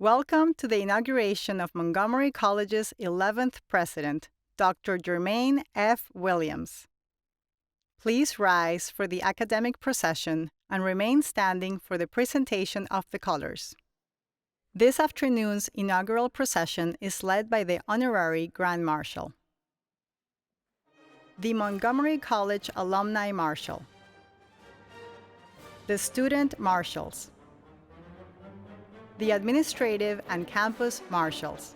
Welcome to the inauguration of Montgomery College's 11th president, Dr. Jermaine F. Williams. Please rise for the academic procession and remain standing for the presentation of the colors. This afternoon's inaugural procession is led by the Honorary Grand Marshal, the Montgomery College Alumni Marshal, the Student Marshals, the Administrative and Campus Marshals,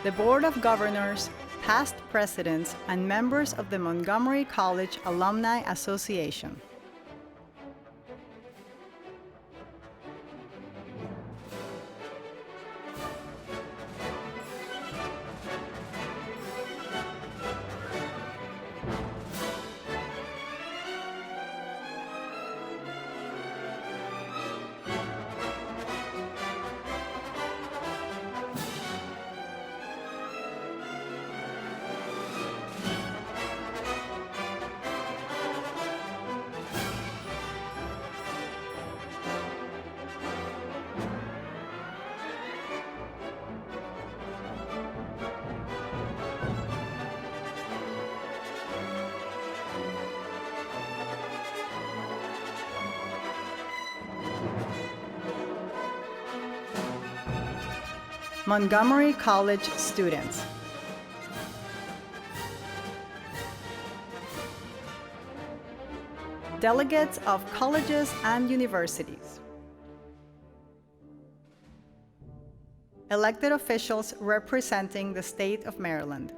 the Board of Governors, past presidents, and members of the Montgomery College Alumni Association. Montgomery College students. Delegates of colleges and universities. Elected officials representing the state of Maryland.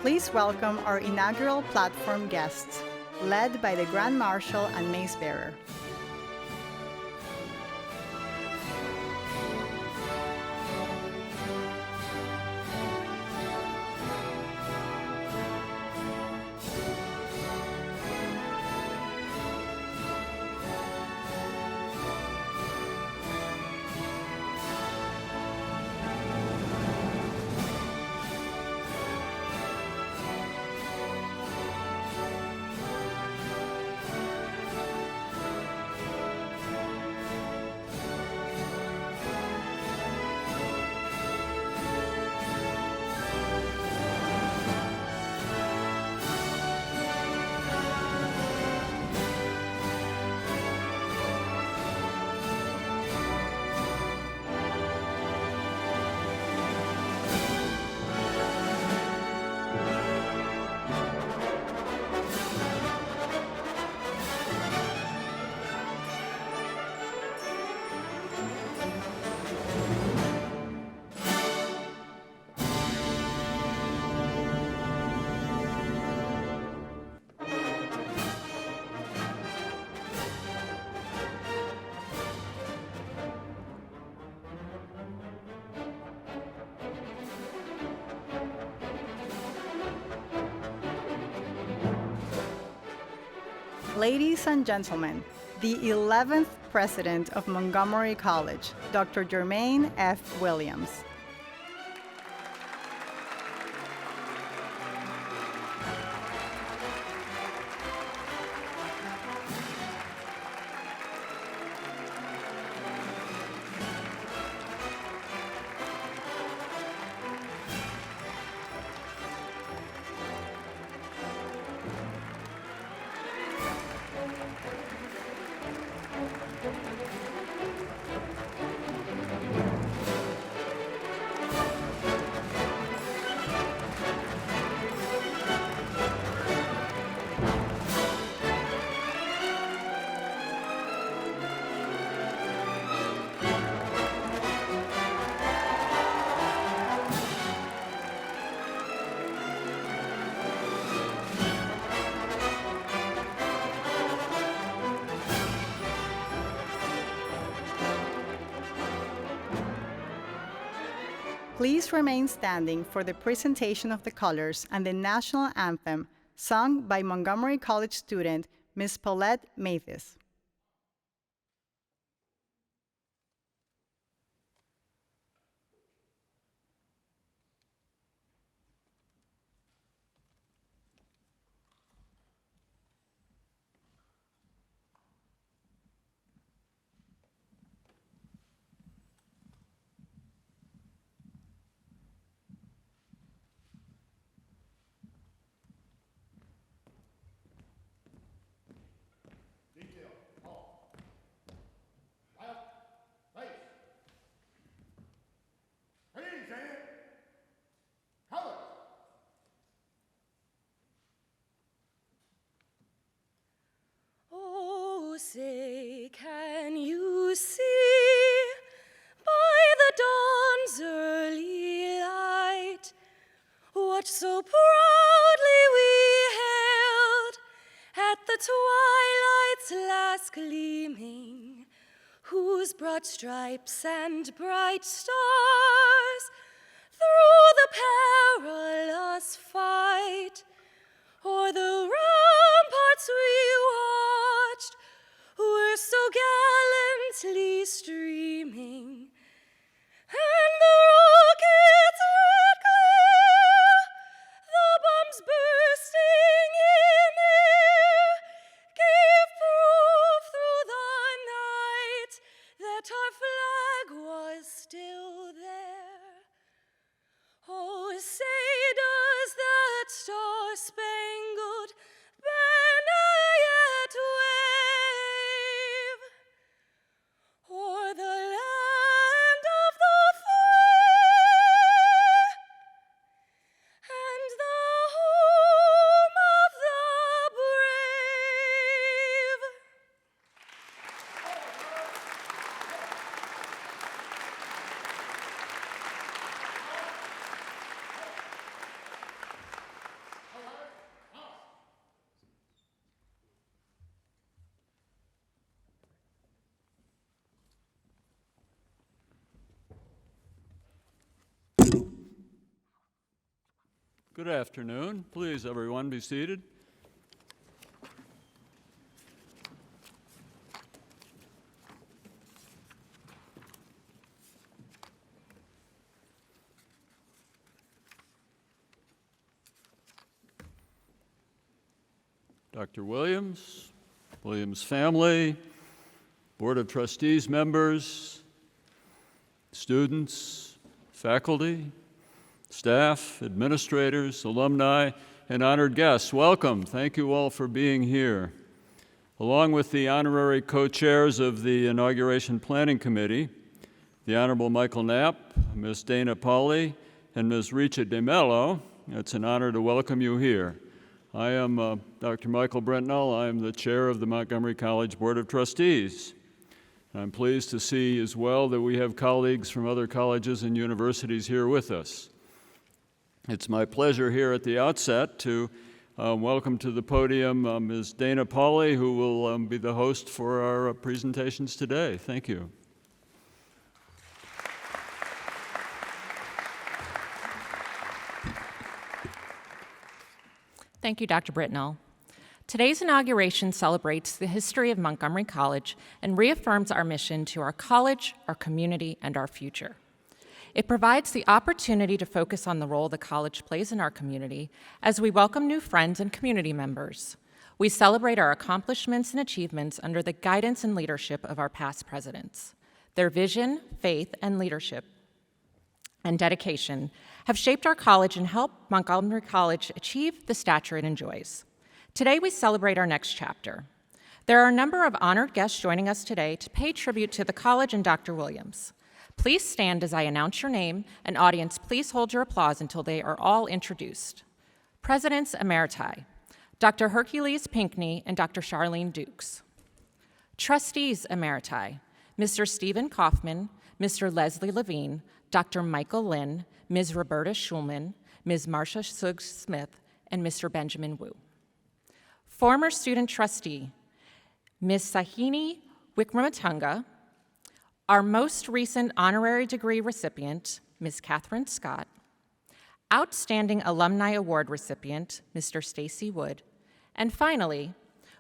Please welcome our inaugural platform guests, led by the Grand Marshal and Mace Bearer. Ladies and gentlemen, the 11th President of Montgomery College, Dr. Jermaine F. Williams. Please remain standing for the presentation of the colors and the national anthem sung by Montgomery College student Ms. Paulette Mathis. Say, can you see by the dawn's early light what so proudly we hailed at the twilight's last gleaming, whose broad stripes and bright stars through the perilous fight o'er the ramparts we watched were so gallantly streaming, and the rockets' red glare, the bombs bursting in air, gave proof through the night that our flag was still there. Oh, Good afternoon. Please, everyone, be seated. Dr. Williams, Williams family, Board of Trustees members, students, faculty, staff, administrators, alumni, and honored guests, welcome. Thank you all for being here. Along with the honorary co-chairs of the Inauguration Planning Committee, the Honorable Michael Knapp, Ms. Dana Pauley, and Ms. Richa D'Mello, it's an honor to welcome you here. I am Dr. Michael Brentnell. I am the chair of the Montgomery College Board of Trustees. I'm pleased to see as well that we have colleagues from other colleges and universities here with us. It's my pleasure here at the outset to welcome to the podium Ms. Dana Pauley, who will be the host for our presentations today. Thank you. Thank you, Dr. Brentnell. Today's inauguration celebrates the history of Montgomery College and reaffirms our mission to our college, our community, and our future. It provides the opportunity to focus on the role the college plays in our community as we welcome new friends and community members. We celebrate our accomplishments and achievements under the guidance and leadership of our past presidents. Their vision, faith, and leadership and dedication have shaped our college and helped Montgomery College achieve the stature it enjoys. Today, we celebrate our next chapter. There are a number of honored guests joining us today to pay tribute to the college and Dr. Williams. Please stand as I announce your name, and audience, please hold your applause until they are all introduced. Presidents Emeriti, Dr. Hercules Pinckney and Dr. Charlene Dukes. Trustees Emeriti, Mr. Stephen Kaufman, Mr. Leslie Levine, Dr. Michael Lynn, Ms. Roberta Schulman, Ms. Marcia Suggs-Smith, and Mr. Benjamin Wu. Former student trustee, Ms. Sahini Wickramatunga, our most recent honorary degree recipient, Ms. Catherine Scott, outstanding alumni award recipient, Mr. Stacy Wood, and finally,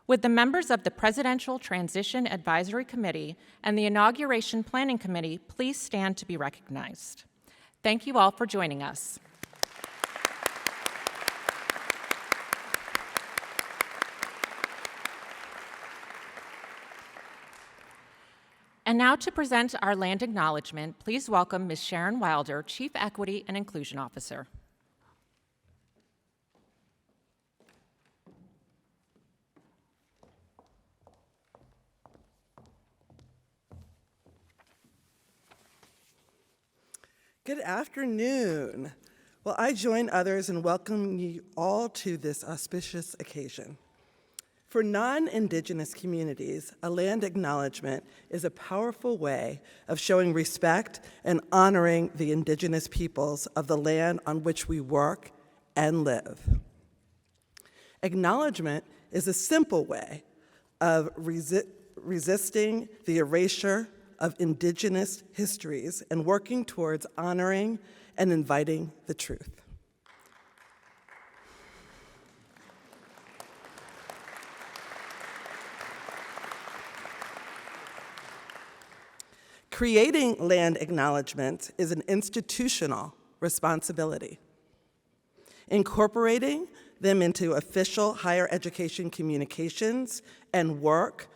would the members of the Presidential Transition Advisory Committee and the Inauguration Planning Committee please stand to be recognized. Thank you all for joining us. And now to present our land acknowledgement, please welcome Ms. Sharon Wilder, Chief Equity and Inclusion Officer. Good afternoon. Well, I join others in welcoming you all to this auspicious occasion. For non-Indigenous communities, a land acknowledgement is a powerful way of showing respect and honoring the Indigenous peoples of the land on which we work and live. Acknowledgement is a simple way of resisting the erasure of Indigenous histories and working towards honoring and inviting the truth. Creating land acknowledgements is an institutional responsibility. Incorporating them into official higher education communications and work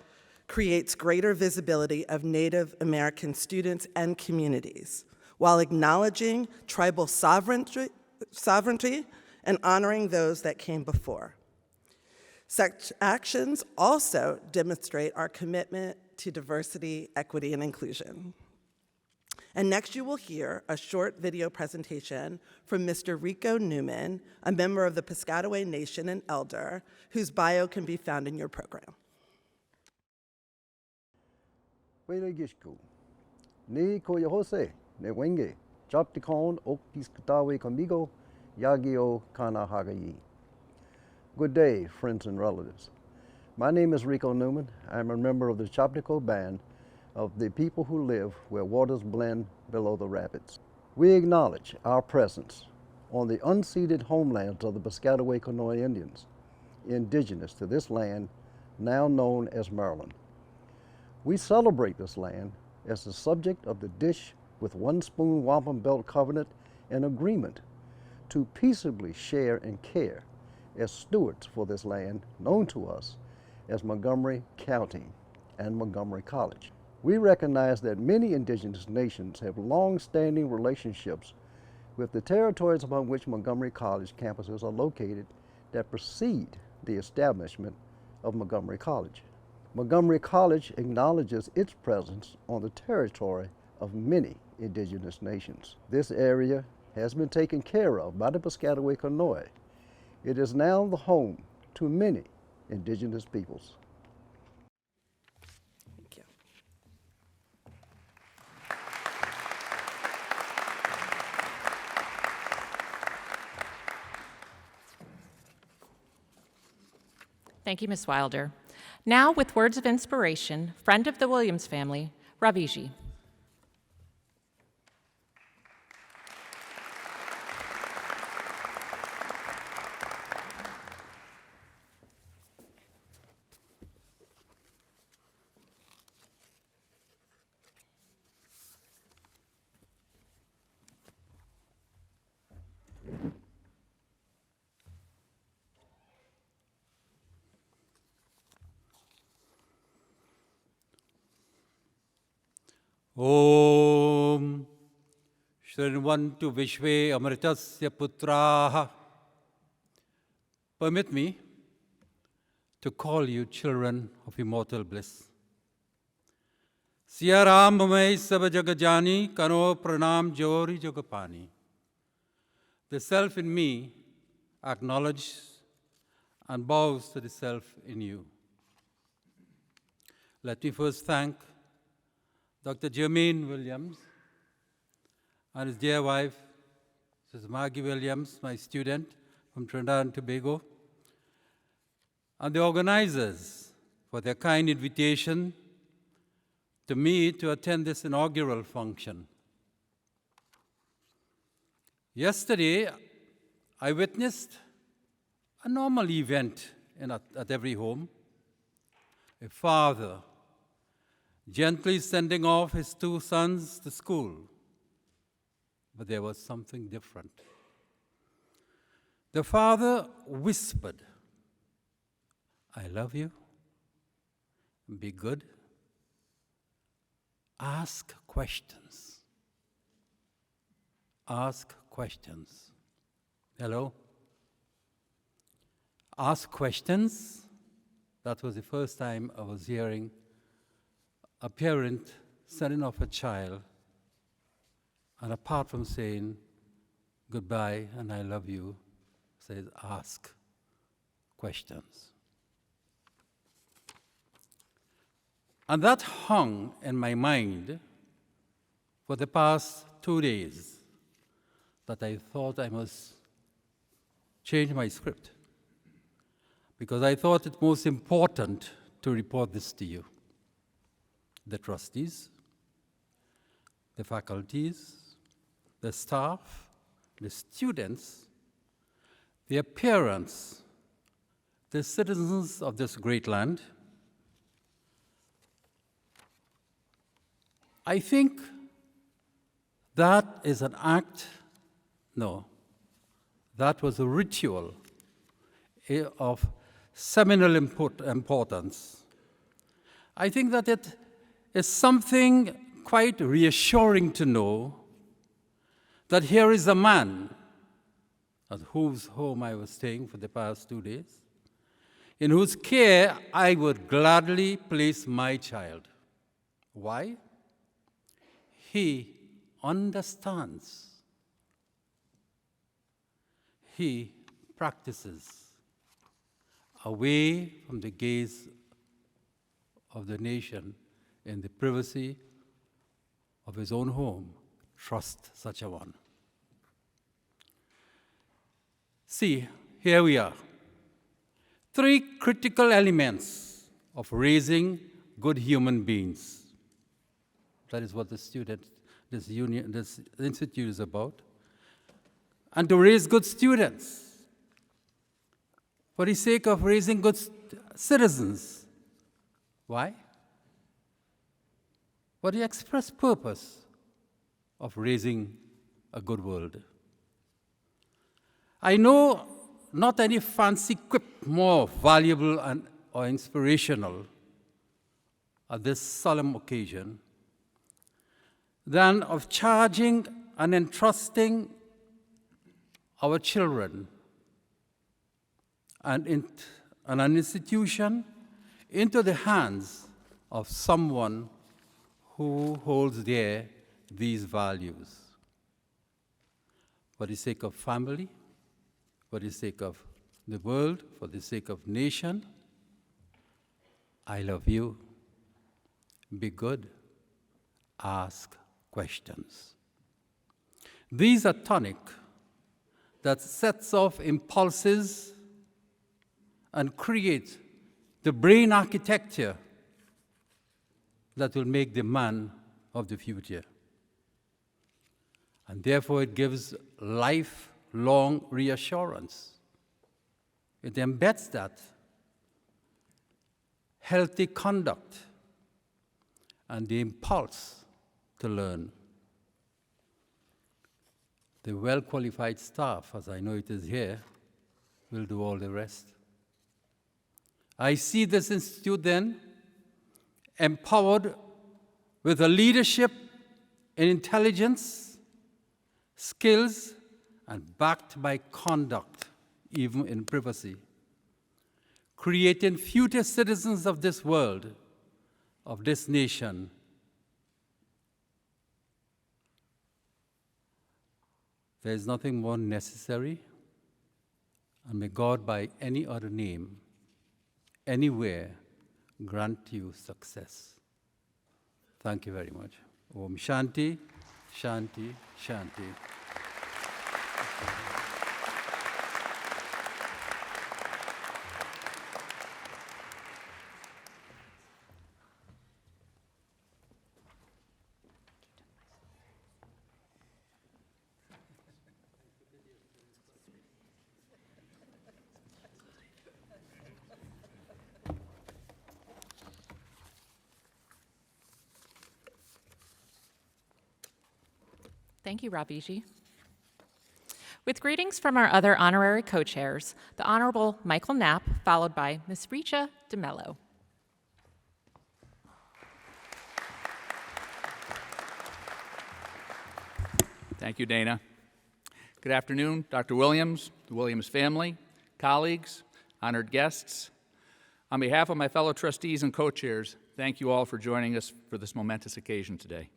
creates greater visibility of Native American students and communities, while acknowledging tribal sovereignty and honoring those that came before. Such actions also demonstrate our commitment to diversity, equity, and inclusion. And next you will hear a short video presentation from Mr. Rico Newman, a member of the Piscataway Nation and elder, whose bio can be found in your program. Gishku, ni koya Jose, ne wenge, chaptikon ok Piscataway conmigo, yagio kana hagayi. Good day, friends and relatives. My name is Rico Newman. I'm a member of the Chaptico band of the people who live where waters blend below the rapids. We acknowledge our presence on the unceded homelands of the Piscataway Conoy Indians, indigenous to this land, now known as Maryland. We celebrate this land as the subject of the Dish with One Spoon Wampum Belt Covenant and agreement to peaceably share and care as stewards for this land known to us as Montgomery County and Montgomery College. We recognize that many indigenous nations have long-standing relationships with the territories upon which Montgomery College campuses are located that precede the establishment of Montgomery College. Montgomery College acknowledges its presence on the territory of many indigenous nations. This area has been taken care of by the Piscataway Conoy. It is now the home to many indigenous peoples. Thank you. Thank you, Ms. Wilder. Now, with words of inspiration, friend of the Williams family, Raviji. Om Shrinvantu Vishve Amritasya Putraha. Permit me to call you children of immortal bliss. Siya Ram Bhamai Sab Jagajani Kano Pranam Jori Jagapani. The self in me acknowledges and bows to the self in you. Let me first thank Dr. Jermaine Williams and his dear wife, Mrs. Maggie Williams, my student from Trinidad and Tobago, and the organizers for their kind invitation to me to attend this inaugural function. Yesterday, I witnessed a normal event at every home. A father gently sending off his two sons to school. But there was something different. The father whispered, "I love you. Be good. Ask questions. Ask questions." Hello? Ask questions? That was the first time I was hearing a parent sending off a child, and apart from saying goodbye and I love you, says ask questions. And that hung in my mind for the past 2 days, that I thought I must change my script, because I thought it most important to report this to you. The trustees, the faculties, the staff, the students, their parents, the citizens of this great land. I think that is an act, no, that was a ritual of seminal importance. I think that it is something quite reassuring to know that here is a man at whose home I was staying for the past 2 days, in whose care I would gladly place my child. Why? He understands. He practices away from the gaze of the nation in the privacy of his own home. Trust such a one. See, here we are. 3 critical elements of raising good human beings. That is what the this institute is about, and to raise good students for the sake of raising good citizens. Why? For the express purpose of raising a good world. I know not any fancy quip more valuable or inspirational at this solemn occasion than of charging and entrusting our children and an institution into the hands of someone who holds dear these values. For the sake of family, for the sake of the world, for the sake of nation, I love you. Be good. Ask questions. These are tonic that sets off impulses and create the brain architecture that will make the man of the future. And therefore it gives lifelong reassurance. It embeds that healthy conduct and the impulse to learn. The well-qualified staff, as I know it is here, will do all the rest. I see this institute then empowered with a leadership in intelligence, skills, and backed by conduct, even in privacy, creating future citizens of this world, of this nation. There is nothing more necessary, and may God, by any other name, anywhere, grant you success. Thank you very much. Om Shanti, Shanti, Shanti. Thank you, Raviji. With greetings from our other honorary co-chairs, the Honorable Michael Knapp, followed by Ms. Richa D'Mello. Thank you, Dana. Good afternoon, Dr. Williams, the Williams family, colleagues, honored guests. On behalf of my fellow trustees and co-chairs, thank you all for joining us for this momentous occasion today.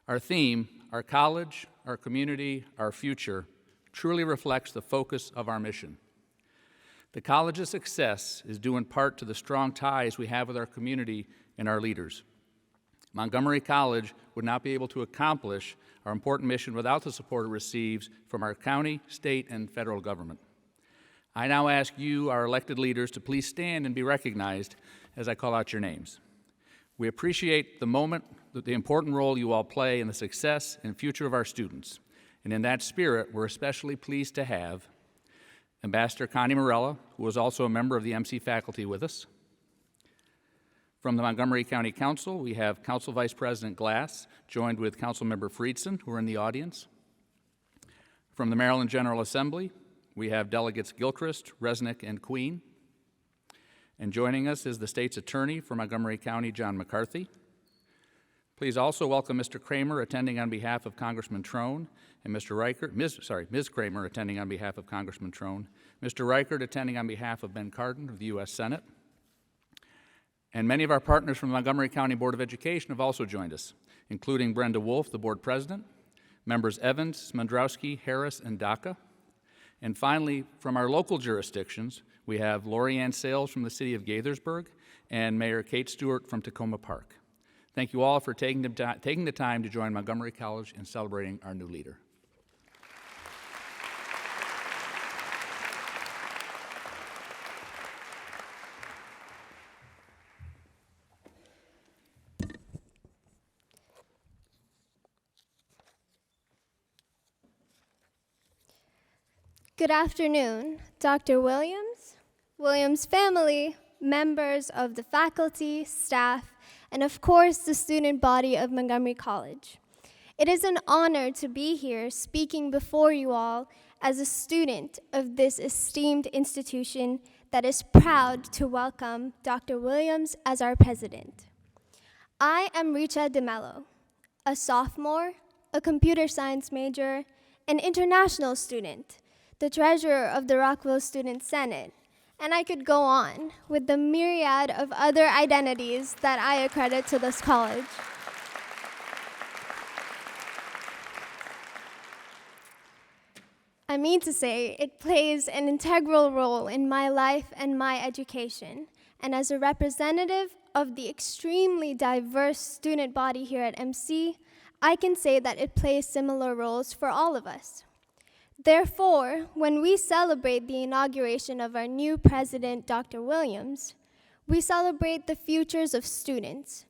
Our theme, our college, our community, our future, truly reflects the focus of our mission. The college's success is due in part to the strong ties we have with our community and our leaders. Montgomery College would not be able to accomplish our important mission without the support it receives from our county, state, and federal government. I now ask you, our elected leaders, to please stand and be recognized as I call out your names. We appreciate the important role you all play in the success and future of our students. And in that spirit, we're especially pleased to have Ambassador Connie Morella, who is also a member of the MC faculty with us. From the Montgomery County Council, we have Council Vice President Glass, joined with Councilmember Friedson, who are in the audience. From the Maryland General Assembly, we have Delegates Gilchrist, Resnick, and Queen. And joining us is the state's attorney for Montgomery County, John McCarthy. Please also welcome Mr. Kramer, attending on behalf of Congressman Trone, and Ms. Kramer, attending on behalf of Congressman Trone, Mr. Reichert, attending on behalf of Ben Cardin of the U.S. Senate. And many of our partners from the Montgomery County Board of Education have also joined us, including Brenda Wolf, the board president, members Evans, Smandrowski, Harris, and Daca. And finally, from our local jurisdictions, we have Lori Ann Sales from the city of Gaithersburg and Mayor Kate Stewart from Tacoma Park. Thank you all for taking the time to join Montgomery College in celebrating our new leader. Good afternoon, Dr. Williams, Williams family, members of the faculty, staff, and of course the student body of Montgomery College. It is an honor to be here speaking before you all as a student of this esteemed institution that is proud to welcome Dr. Williams as our president. I am Richa D'Mello, a sophomore, a computer science major, an international student, the treasurer of the Rockville Student Senate, and I could go on with the myriad of other identities that I accredit to this college. I mean to say, it plays an integral role in my life and my education, and as a representative of the extremely diverse student body here at MC, I can say that it plays similar roles for all of us. Therefore, when we celebrate the inauguration of our new president, Dr. Williams, we celebrate the futures of students,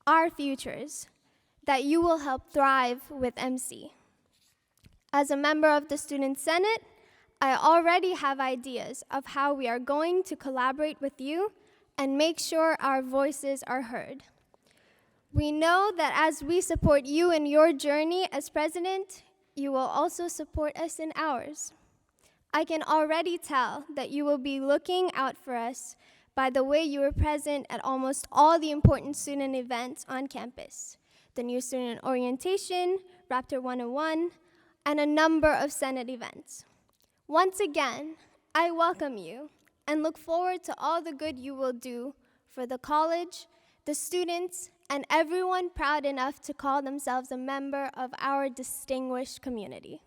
our futures, that you will help thrive with MC. As a member of the Student Senate, I already have ideas of how we are going to collaborate with you and make sure our voices are heard. We know that as we support you in your journey as president, you will also support us in ours. I can already tell that you will be looking out for us by the way you were present at almost all the important student events on campus, the new student orientation, Raptor 101, and a number of Senate events. Once again, I welcome you and look forward to all the good you will do for the college, the students, and everyone proud enough to call themselves a member of our distinguished community.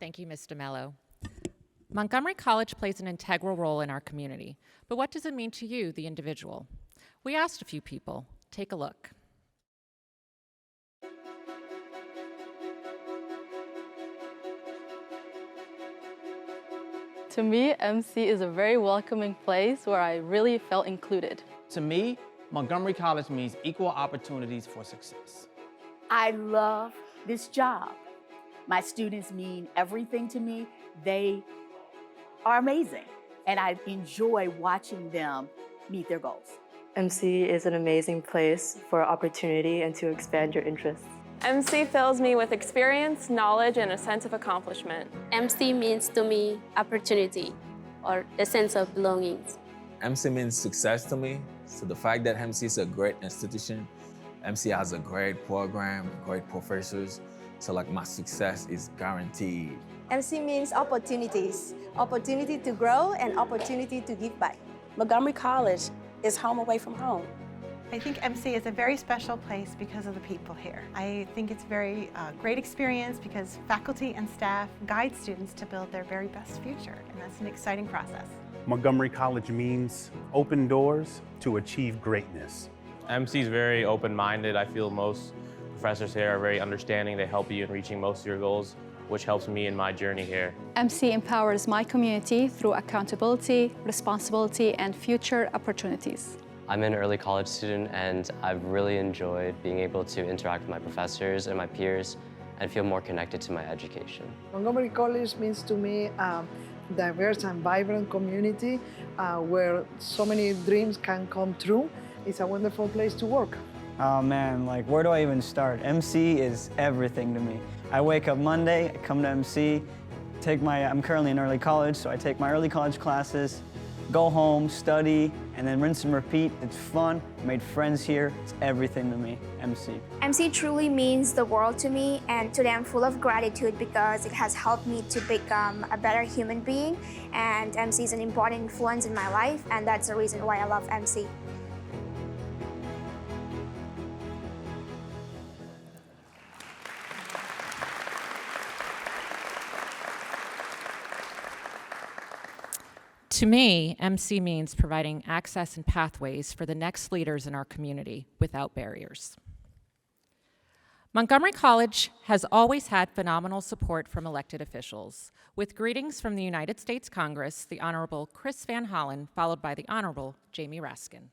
Thank you, Ms. D'Mello. Montgomery College plays an integral role in our community, but what does it mean to you, the individual? We asked a few people. Take a look. To me, MC is a very welcoming place where I really felt included. To me, Montgomery College means equal opportunities for success. I love this job. My students mean everything to me. They are amazing, and I enjoy watching them meet their goals. MC is an amazing place for opportunity and to expand your interests. MC fills me with experience, knowledge, and a sense of accomplishment. MC means to me opportunity or a sense of belonging. MC means success to me. So the fact that MC is a great institution, MC has a great program, great professors. So like my success is guaranteed. MC means opportunities, opportunity to grow and opportunity to give back. Montgomery College is home away from home. I think MC is a very special place because of the people here. I think it's a very great experience because faculty and staff guide students to build their very best future, and that's an exciting process. Montgomery College means open doors to achieve greatness. MC is very open-minded. I feel most professors here are very understanding. They help you in reaching most of your goals, which helps me in my journey here. MC empowers my community through accountability, responsibility, and future opportunities. I'm an early college student, and I've really enjoyed being able to interact with my professors and my peers and feel more connected to my education. Montgomery College means to me a diverse and vibrant community where so many dreams can come true. It's a wonderful place to work. Oh man, like where do I even start? MC is everything to me. I wake up Monday, I come to MC, I'm currently in early college, so I take my early college classes, go home, study, and then rinse and repeat. It's fun, I made friends here, it's everything to me, MC. MC truly means the world to me, and today I'm full of gratitude because it has helped me to become a better human being, and MC is an important influence in my life, and that's the reason why I love MC. To me, MC means providing access and pathways for the next leaders in our community without barriers. Montgomery College has always had phenomenal support from elected officials, with greetings from the United States Congress, the Honorable Chris Van Hollen, followed by the Honorable Jamie Raskin.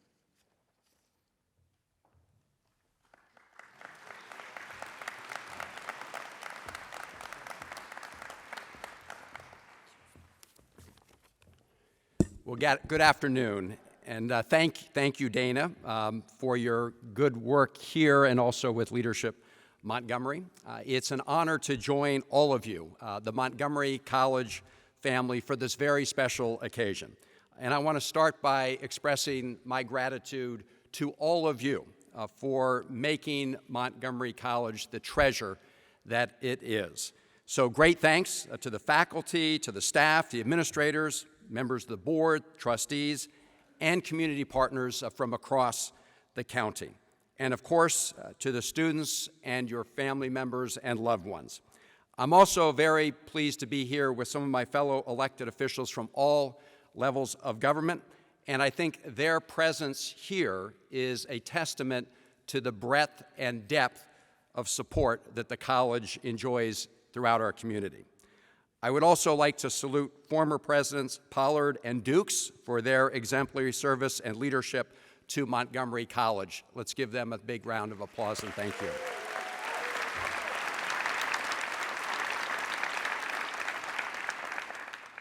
Well, good afternoon, and thank you, Dana, for your good work here and also with Leadership Montgomery. It's an honor to join all of you, the Montgomery College family, for this very special occasion. And I want to start by expressing my gratitude to all of you for making Montgomery College the treasure that it is. So great thanks to the faculty, to the staff, the administrators, members of the board, trustees, and community partners from across the county. And of course, to the students and your family members and loved ones. I'm also very pleased to be here with some of my fellow elected officials from all levels of government, and I think their presence here is a testament to the breadth and depth of support that the college enjoys throughout our community. I would also like to salute former Presidents Pollard and Dukes for their exemplary service and leadership to Montgomery College. Let's give them a big round of applause and thank you.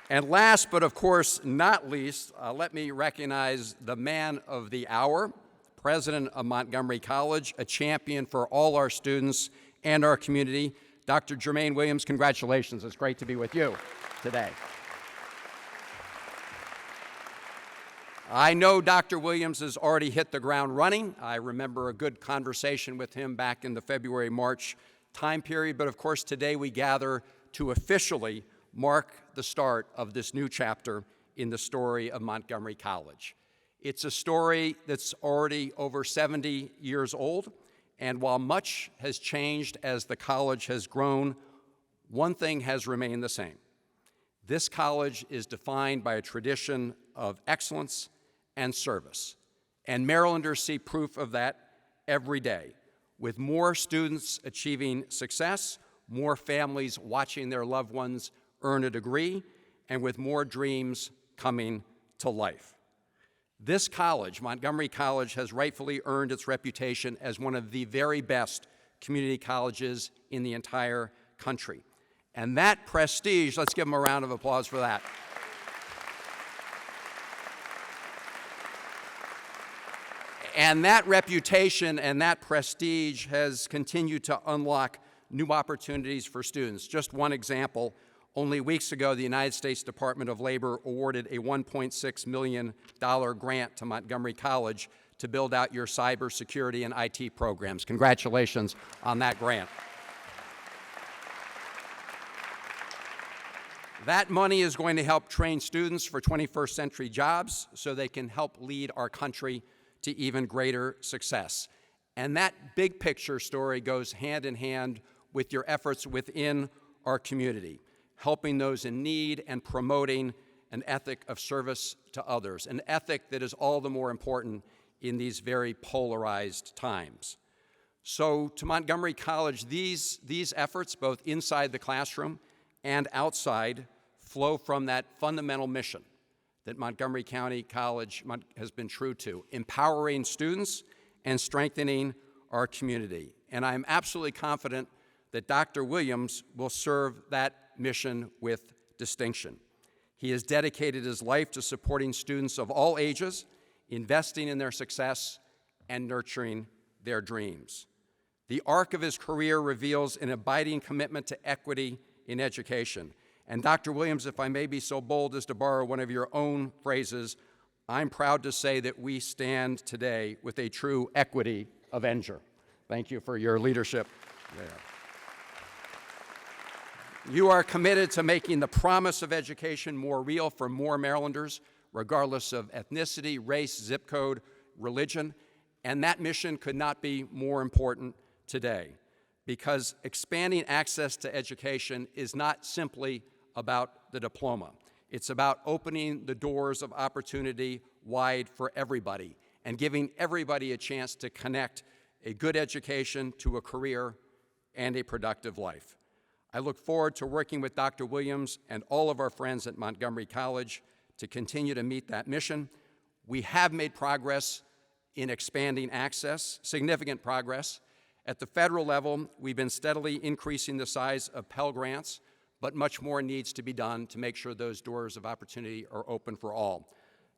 And last, but of course not least, let me recognize the man of the hour, President of Montgomery College, a champion for all our students and our community, Dr. Jermaine Williams. Congratulations. It's great to be with you today. I know Dr. Williams has already hit the ground running. I remember a good conversation with him back in the February-March time period, but of course today we gather to officially mark the start of this new chapter in the story of Montgomery College. It's a story that's already over 70 years old, and while much has changed as the college has grown, one thing has remained the same. This college is defined by a tradition of excellence and service, and Marylanders see proof of that every day, with more students achieving success, more families watching their loved ones earn a degree, and with more dreams coming to life. This college, Montgomery College, has rightfully earned its reputation as one of the very best community colleges in the entire country. And that prestige, let's give them a round of applause for that. And that reputation and that prestige has continued to unlock new opportunities for students. Just one example. Only weeks ago, the United States Department of Labor awarded a $1.6 million grant to Montgomery College to build out your cybersecurity and IT programs. Congratulations on that grant. That money is going to help train students for 21st century jobs so they can help lead our country to even greater success. And that big picture story goes hand in hand with your efforts within our community, helping those in need and promoting an ethic of service to others, an ethic that is all the more important in these very polarized times. So to Montgomery College, these efforts, both inside the classroom and outside, flow from that fundamental mission that Montgomery County College has been true to, empowering students and strengthening our community. And I'm absolutely confident that Dr. Williams will serve that mission with distinction. He has dedicated his life to supporting students of all ages, investing in their success, and nurturing their dreams. The arc of his career reveals an abiding commitment to equity in education. And Dr. Williams, if I may be so bold as to borrow one of your own phrases, I'm proud to say that we stand today with a true equity avenger. Thank you for your leadership there. You are committed to making the promise of education more real for more Marylanders, regardless of ethnicity, race, zip code, religion, and that mission could not be more important today, because expanding access to education is not simply about the diploma. It's about opening the doors of opportunity wide for everybody and giving everybody a chance to connect a good education to a career and a productive life. I look forward to working with Dr. Williams and all of our friends at Montgomery College to continue to meet that mission. We have made progress in expanding access, significant progress. At the federal level, we've been steadily increasing the size of Pell Grants, but much more needs to be done to make sure those doors of opportunity are open for all.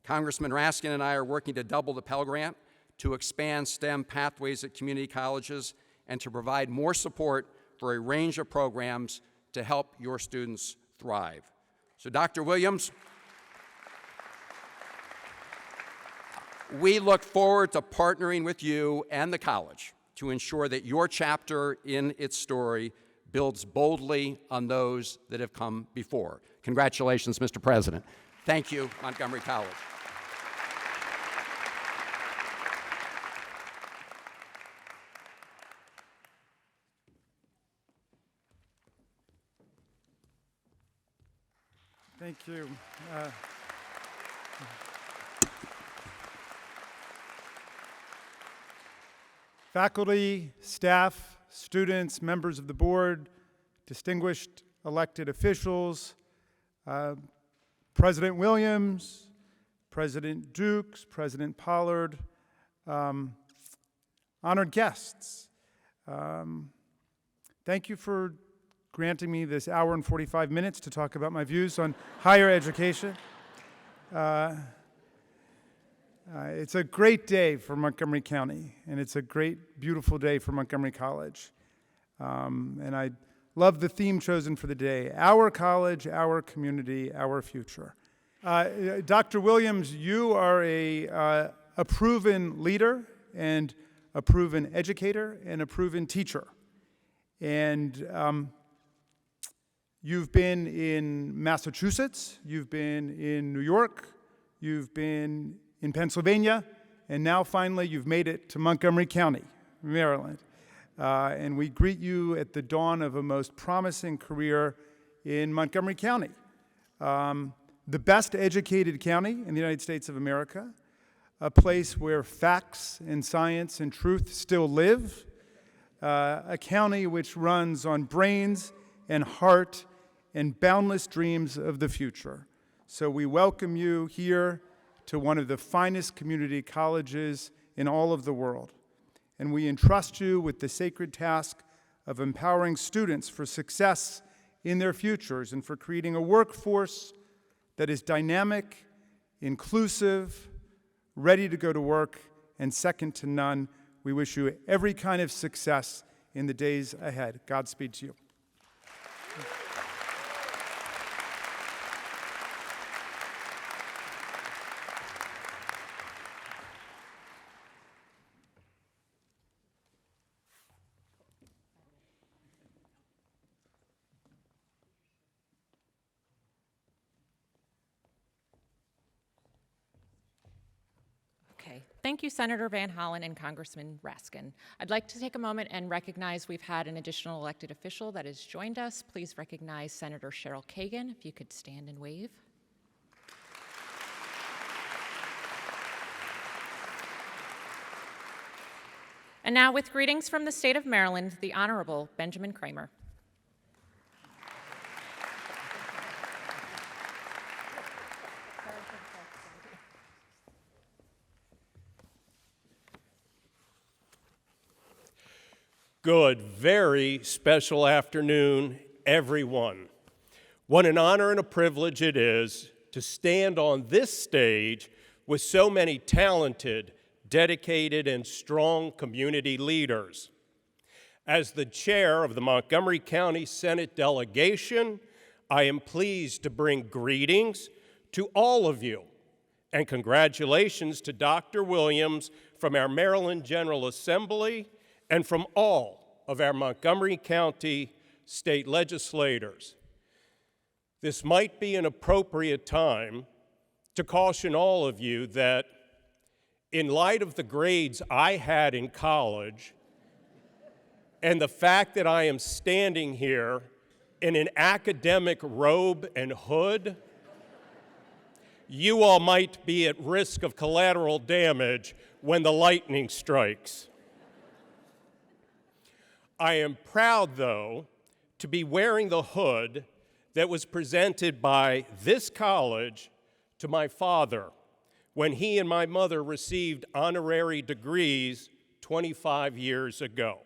Congressman Raskin and I are working to double the Pell Grant, to expand STEM pathways at community colleges, and to provide more support for a range of programs to help your students thrive. So, Dr. Williams, we look forward to partnering with you and the college to ensure that your chapter in its story builds boldly on those that have come before. Congratulations, Mr. President. Thank you, Montgomery College. Thank you. Faculty, staff, students, members of the board, distinguished elected officials, President Williams, President Dukes, President Pollard, honored guests. Thank you for granting me this hour and 45 minutes to talk about my views on higher education. It's a great day for Montgomery County, and it's a great, beautiful day for Montgomery College. And I love the theme chosen for the day: our college, our community, our future. Dr. Williams, you are a proven leader and a proven educator and a proven teacher. And you've been in Massachusetts, you've been in New York, you've been in Pennsylvania, and now finally you've made it to Montgomery County, Maryland. And we greet you at the dawn of a most promising career in Montgomery County, the best educated county in the United States of America, a place where facts and science and truth still live, a county which runs on brains and heart and boundless dreams of the future. So we welcome you here to one of the finest community colleges in all of the world. And we entrust you with the sacred task of empowering students for success in their futures and for creating a workforce that is dynamic, inclusive, ready to go to work, and second to none. We wish you every kind of success in the days ahead. Godspeed to you. Thank you, Senator Van Hollen and Congressman Raskin. I'd like to take a moment and recognize we've had an additional elected official that has joined us. Please recognize Senator Cheryl Kagan, if you could stand and wave. And now with greetings from the state of Maryland, the Honorable Benjamin Kramer. Good, very special afternoon, everyone. What an honor and a privilege it is to stand on this stage with so many talented, dedicated, and strong community leaders. As the chair of the Montgomery County Senate delegation, I am pleased to bring greetings to all of you and congratulations to Dr. Williams from our Maryland General Assembly and from all of our Montgomery County state legislators. This might be an appropriate time to caution all of you that in light of the grades I had in college and the fact that I am standing here in an academic robe and hood, you all might be at risk of collateral damage when the lightning strikes. I am proud, though, to be wearing the hood that was presented by this college to my father when he and my mother received honorary degrees 25 years ago.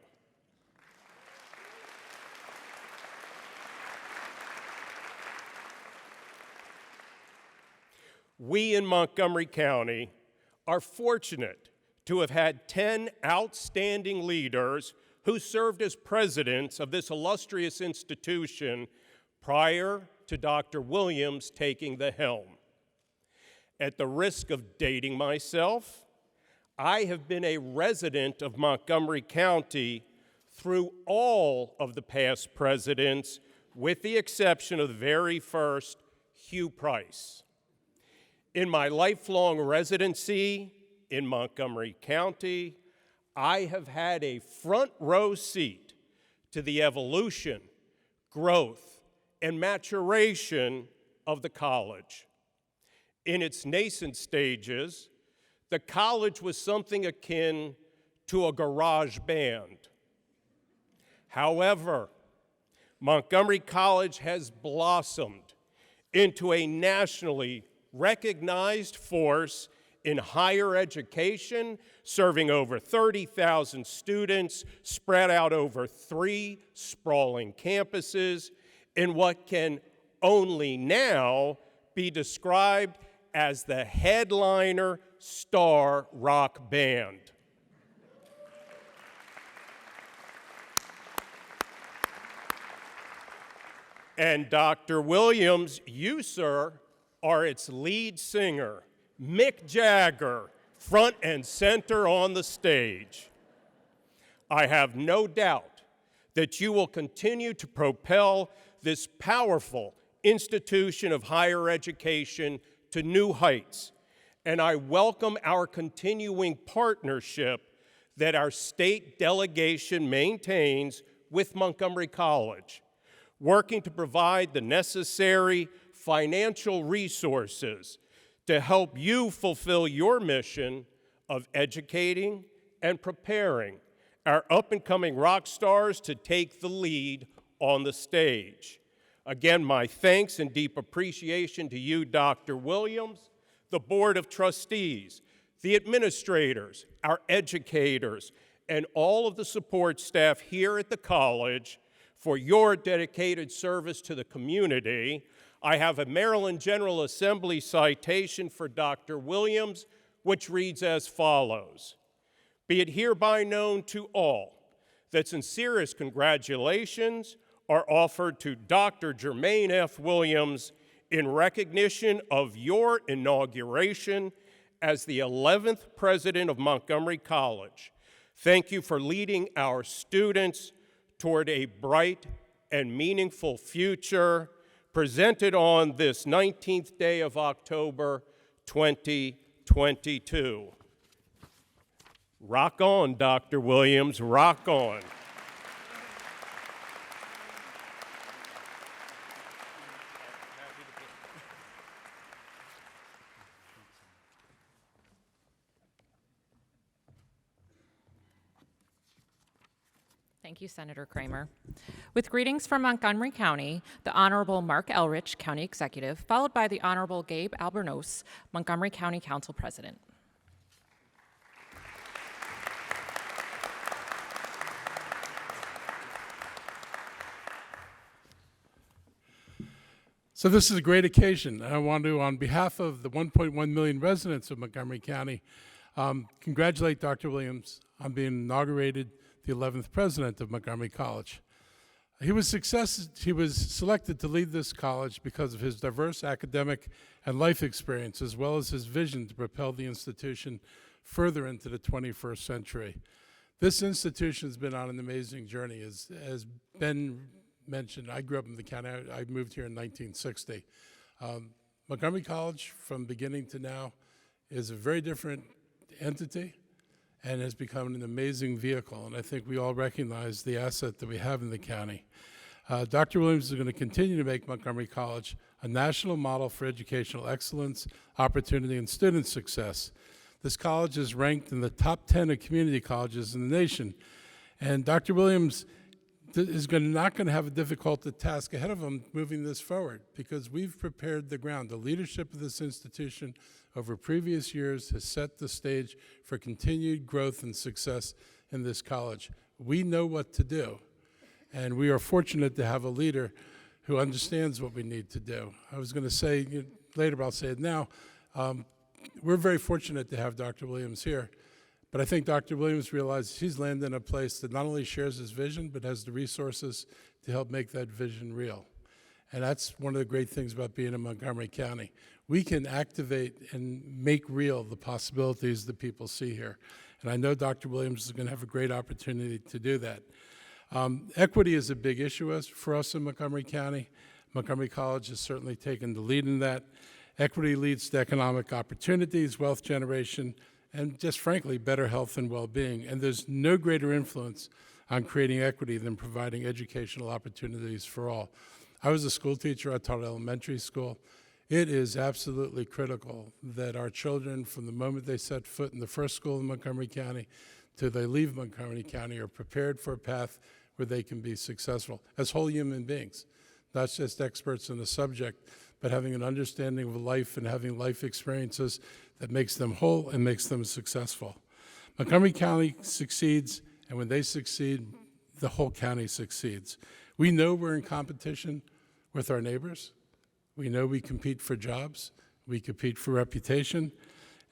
We in Montgomery County are fortunate to have had 10 outstanding leaders who served as presidents of this illustrious institution prior to Dr. Williams taking the helm. At the risk of dating myself, I have been a resident of Montgomery County through all of the past presidents, with the exception of the very first, Hugh Price. In my lifelong residency in Montgomery County, I have had a front row seat to the evolution, growth, and maturation of the college. In its nascent stages, the college was something akin to a garage band. However, Montgomery College has blossomed into a nationally recognized force in higher education, serving over 30,000 students spread out over 3 sprawling campuses in what can only now be described as the headliner star rock band. And Dr. Williams, you, sir, are its lead singer, Mick Jagger, front and center on the stage. I have no doubt that you will continue to propel this powerful institution of higher education to new heights, and I welcome our continuing partnership that our state delegation maintains with Montgomery College, working to provide the necessary financial resources to help you fulfill your mission of educating and preparing our up-and-coming rock stars to take the lead on the stage. Again, my thanks and deep appreciation to you, Dr. Williams, the Board of Trustees, the administrators, our educators, and all of the support staff here at the college for your dedicated service to the community. I have a Maryland General Assembly citation for Dr. Williams, which reads as follows: "Be it hereby known to all that sincerest congratulations are offered to Dr. Jermaine F. Williams in recognition of your inauguration as the 11th president of Montgomery College. Thank you for leading our students toward a bright and meaningful future." Presented on this 19th day of October, 2022. Rock on, Dr. Williams, rock on. Thank you, Senator Kramer. With greetings from Montgomery County, the Honorable Marc Elrich, County Executive, followed by the Honorable Gabe Albornoz, Montgomery County Council President. So this is a great occasion. I want to, on behalf of the 1.1 million residents of Montgomery County, congratulate Dr. Williams on being inaugurated the 11th president of Montgomery College. He was selected to lead this college because of his diverse academic and life experience, as well as his vision to propel the institution further into the 21st century. This institution has been on an amazing journey. As Ben mentioned, I grew up in the county. I moved here in 1960. Montgomery College, from beginning to now, is a very different entity and has become an amazing vehicle. And I think we all recognize the asset that we have in the county. Dr. Williams is going to continue to make Montgomery College a national model for educational excellence, opportunity, and student success. This college is ranked in the top 10 of community colleges in the nation. And Dr. Williams is not going to have a difficult task ahead of him moving this forward, because we've prepared the ground. The leadership of this institution over previous years has set the stage for continued growth and success in this college. We know what to do, and we are fortunate to have a leader who understands what we need to do. I was going to say later, but I'll say it now, We're very fortunate to have Dr. Williams here, but I think Dr. Williams realizes he's landed in a place that not only shares his vision, but has the resources to help make that vision real. And that's one of the great things about being in Montgomery County. We can activate and make real the possibilities that people see here. And I know Dr. Williams is going to have a great opportunity to do that. Equity is a big issue for us in Montgomery County. Montgomery College has certainly taken the lead in that. Equity leads to economic opportunities, wealth generation, and just frankly, better health and well-being. And there's no greater influence on creating equity than providing educational opportunities for all. I was a school teacher at Tartt Elementary School. It is absolutely critical that our children, from the moment they set foot in the first school in Montgomery County till they leave Montgomery County, are prepared for a path where they can be successful as whole human beings, not just experts in the subject, but having an understanding of life and having life experiences that makes them whole and makes them successful. Montgomery County succeeds, and when they succeed, the whole county succeeds. We know we're in competition with our neighbors. We know we compete for jobs. We compete for reputation.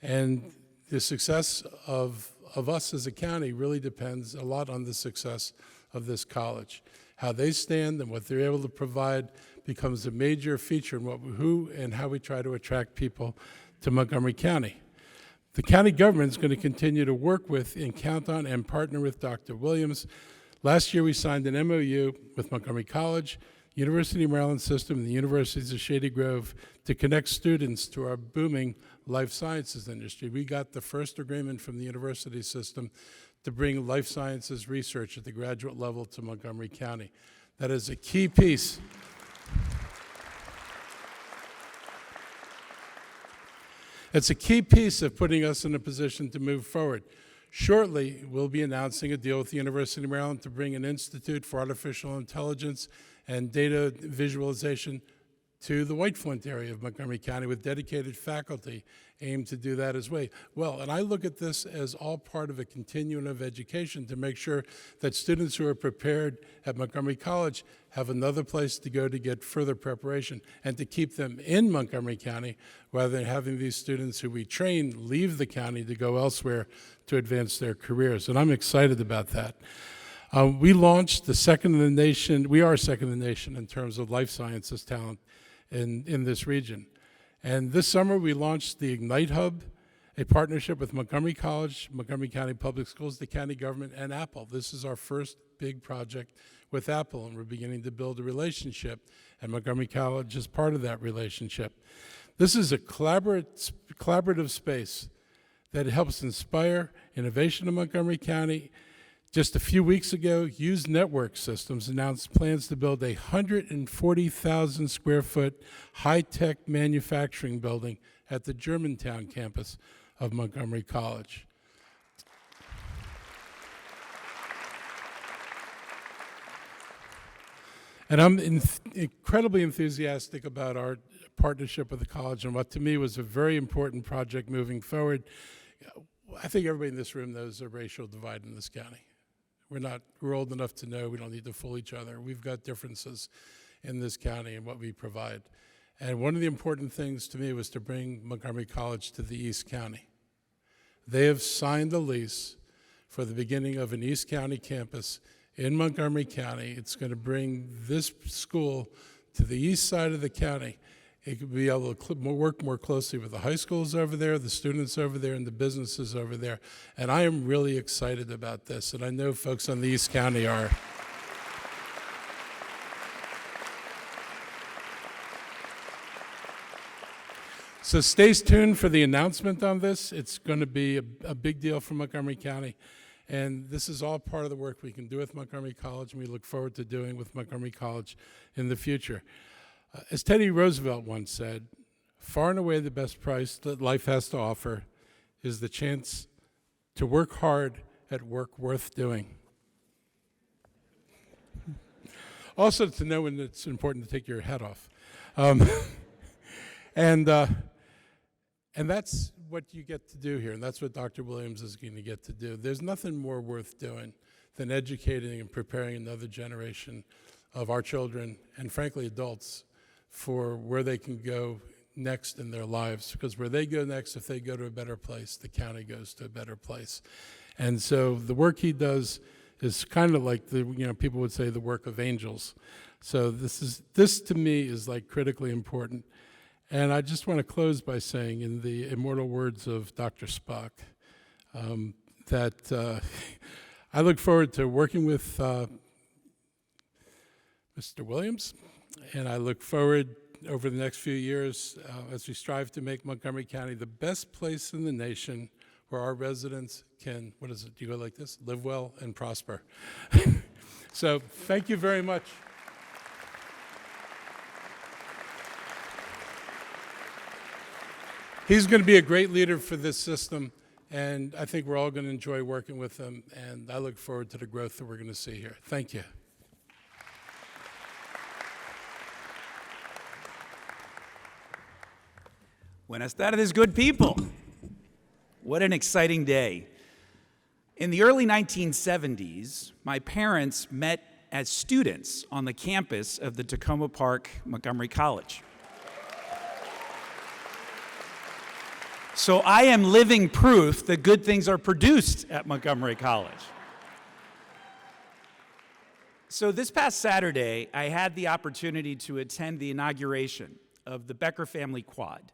And the success of us as a county really depends a lot on the success of this college. How they stand and what they're able to provide becomes a major feature in who and how we try to attract people to Montgomery County. The county government is going to continue to work with and count on and partner with Dr. Williams. Last year we signed an MOU with Montgomery College, University of Maryland System, and the Universities of Shady Grove to connect students to our booming life sciences industry. We got the first agreement from the university system to bring life sciences research at the graduate level to Montgomery County. That is a key piece. It's a key piece of putting us in a position to move forward. Shortly, we'll be announcing a deal with the University of Maryland to bring an Institute for Artificial Intelligence and Data Visualization to the White Flint area of Montgomery County with dedicated faculty aimed to do that as well. And I look at this as all part of a continuum of education to make sure that students who are prepared at Montgomery College have another place to go to get further preparation and to keep them in Montgomery County rather than having these students who we train leave the county to go elsewhere to advance their careers. And I'm excited about that. We launched the second in the nation, we are second in the nation in terms of life sciences talent in this region. And this summer we launched the Ignite Hub, a partnership with Montgomery College, Montgomery County Public Schools, the county government, and Apple. This is our first big project with Apple, and we're beginning to build a relationship, and Montgomery College is part of that relationship. This is a collaborative space that helps inspire innovation in Montgomery County. Just a few weeks ago, Hughes Network Systems announced plans to build a 140,000 square foot high-tech manufacturing building at the Germantown campus of Montgomery College. And I'm incredibly enthusiastic about our partnership with the college and what to me was a very important project moving forward. I think everybody in this room knows the racial divide in this county. We're old enough to know we don't need to fool each other. We've got differences in this county and what we provide. And one of the important things to me was to bring Montgomery College to the East County. They have signed a lease for the beginning of an East County campus in Montgomery County. It's going to bring this school to the east side of the county. It could be able to work more closely with the high schools over there, the students over there, and the businesses over there. And I am really excited about this, and I know folks on the East County are. So stay tuned for the announcement on this. It's going to be a big deal for Montgomery County. And this is all part of the work we can do with Montgomery College, and we look forward to doing with Montgomery College in the future. As Teddy Roosevelt once said, far and away the best price that life has to offer is the chance to work hard at work worth doing. Also to know when it's important to take your hat off. And that's what you get to do here, and that's what Dr. Williams is going to get to do. There's nothing more worth doing than educating and preparing another generation of our children, and frankly adults, for where they can go next in their lives, because where they go next, if they go to a better place, the county goes to a better place. And so the work he does is kind of like people would say the work of angels. So this to me is like critically important. And I just want to close by saying, in the immortal words of Dr. Spock, that I look forward to working with Mr. Williams, and I look forward over the next few years as we strive to make Montgomery County the best place in the nation where our residents can, do you go like this? Live well and prosper. So thank you very much. He's going to be a great leader for this system, and I think we're all going to enjoy working with him, and I look forward to the growth that we're going to see here. Thank you. Buenas tardes, good people. What an exciting day. In the early 1970s, my parents met as students on the campus of the Tacoma Park Montgomery College. So I am living proof that good things are produced at Montgomery College. So this past Saturday, I had the opportunity to attend the inauguration of the Becker Family Quad.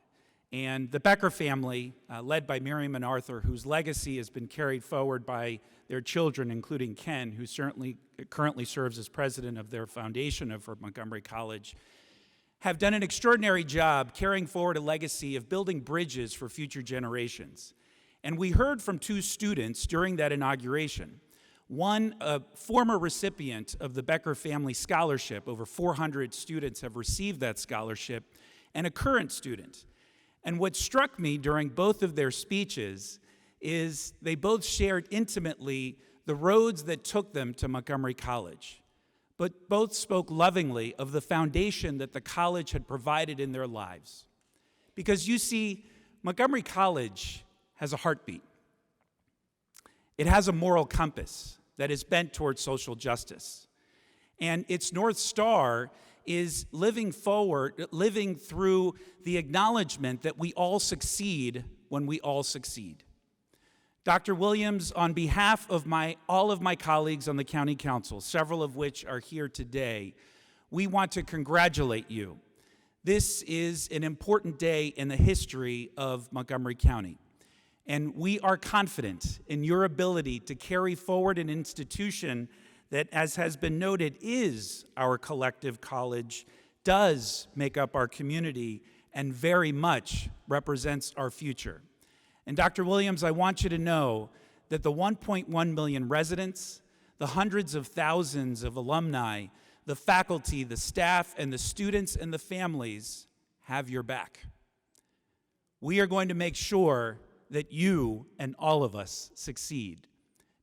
And the Becker family, led by Miriam and Arthur, whose legacy has been carried forward by their children, including Ken, who currently serves as president of their foundation for Montgomery College, have done an extraordinary job carrying forward a legacy of building bridges for future generations. And we heard from two students during that inauguration. One, a former recipient of the Becker Family Scholarship, over 400 students have received that scholarship, and a current student. And what struck me during both of their speeches is they both shared intimately the roads that took them to Montgomery College, but both spoke lovingly of the foundation that the college had provided in their lives. Because you see, Montgomery College has a heartbeat. It has a moral compass that is bent towards social justice. And its North Star is living through the acknowledgement that we all succeed when we all succeed. Dr. Williams, on behalf of all of my colleagues on the County Council, several of which are here today, we want to congratulate you. This is an important day in the history of Montgomery County, and we are confident in your ability to carry forward an institution that, as has been noted, is our collective college, does make up our community, and very much represents our future. And Dr. Williams, I want you to know that the 1.1 million residents, the hundreds of thousands of alumni, the faculty, the staff, and the students and the families have your back. We are going to make sure that you and all of us succeed.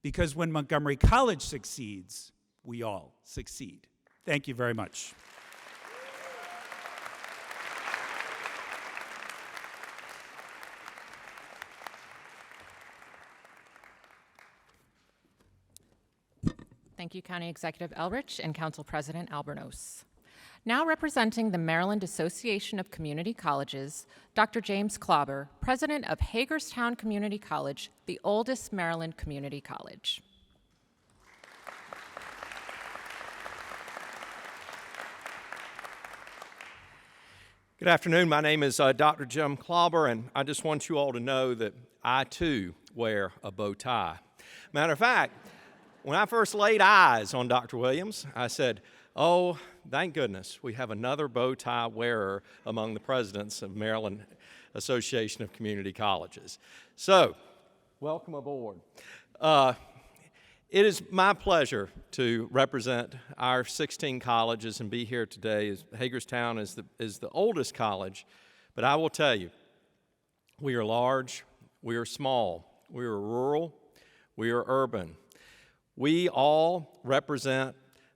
Because when Montgomery College succeeds, we all succeed. Thank you very much. Thank you, County Executive Elrich and Council President Albornoz. Now representing the Maryland Association of Community Colleges, Dr. James Klauber, President of Hagerstown Community College, the oldest Maryland community college. Good afternoon. My name is Dr. Jim Klauber, and I just want you all to know that I, too, wear a bow tie. Matter of fact, when I first laid eyes on Dr. Williams, I said, oh, thank goodness we have another bow tie wearer among the presidents of Maryland Association of Community Colleges. So, welcome aboard. It is my pleasure to represent our 16 colleges and be here today. Hagerstown is the oldest college, but I will tell you, we are large, we are small, we are rural, we are urban. We all represent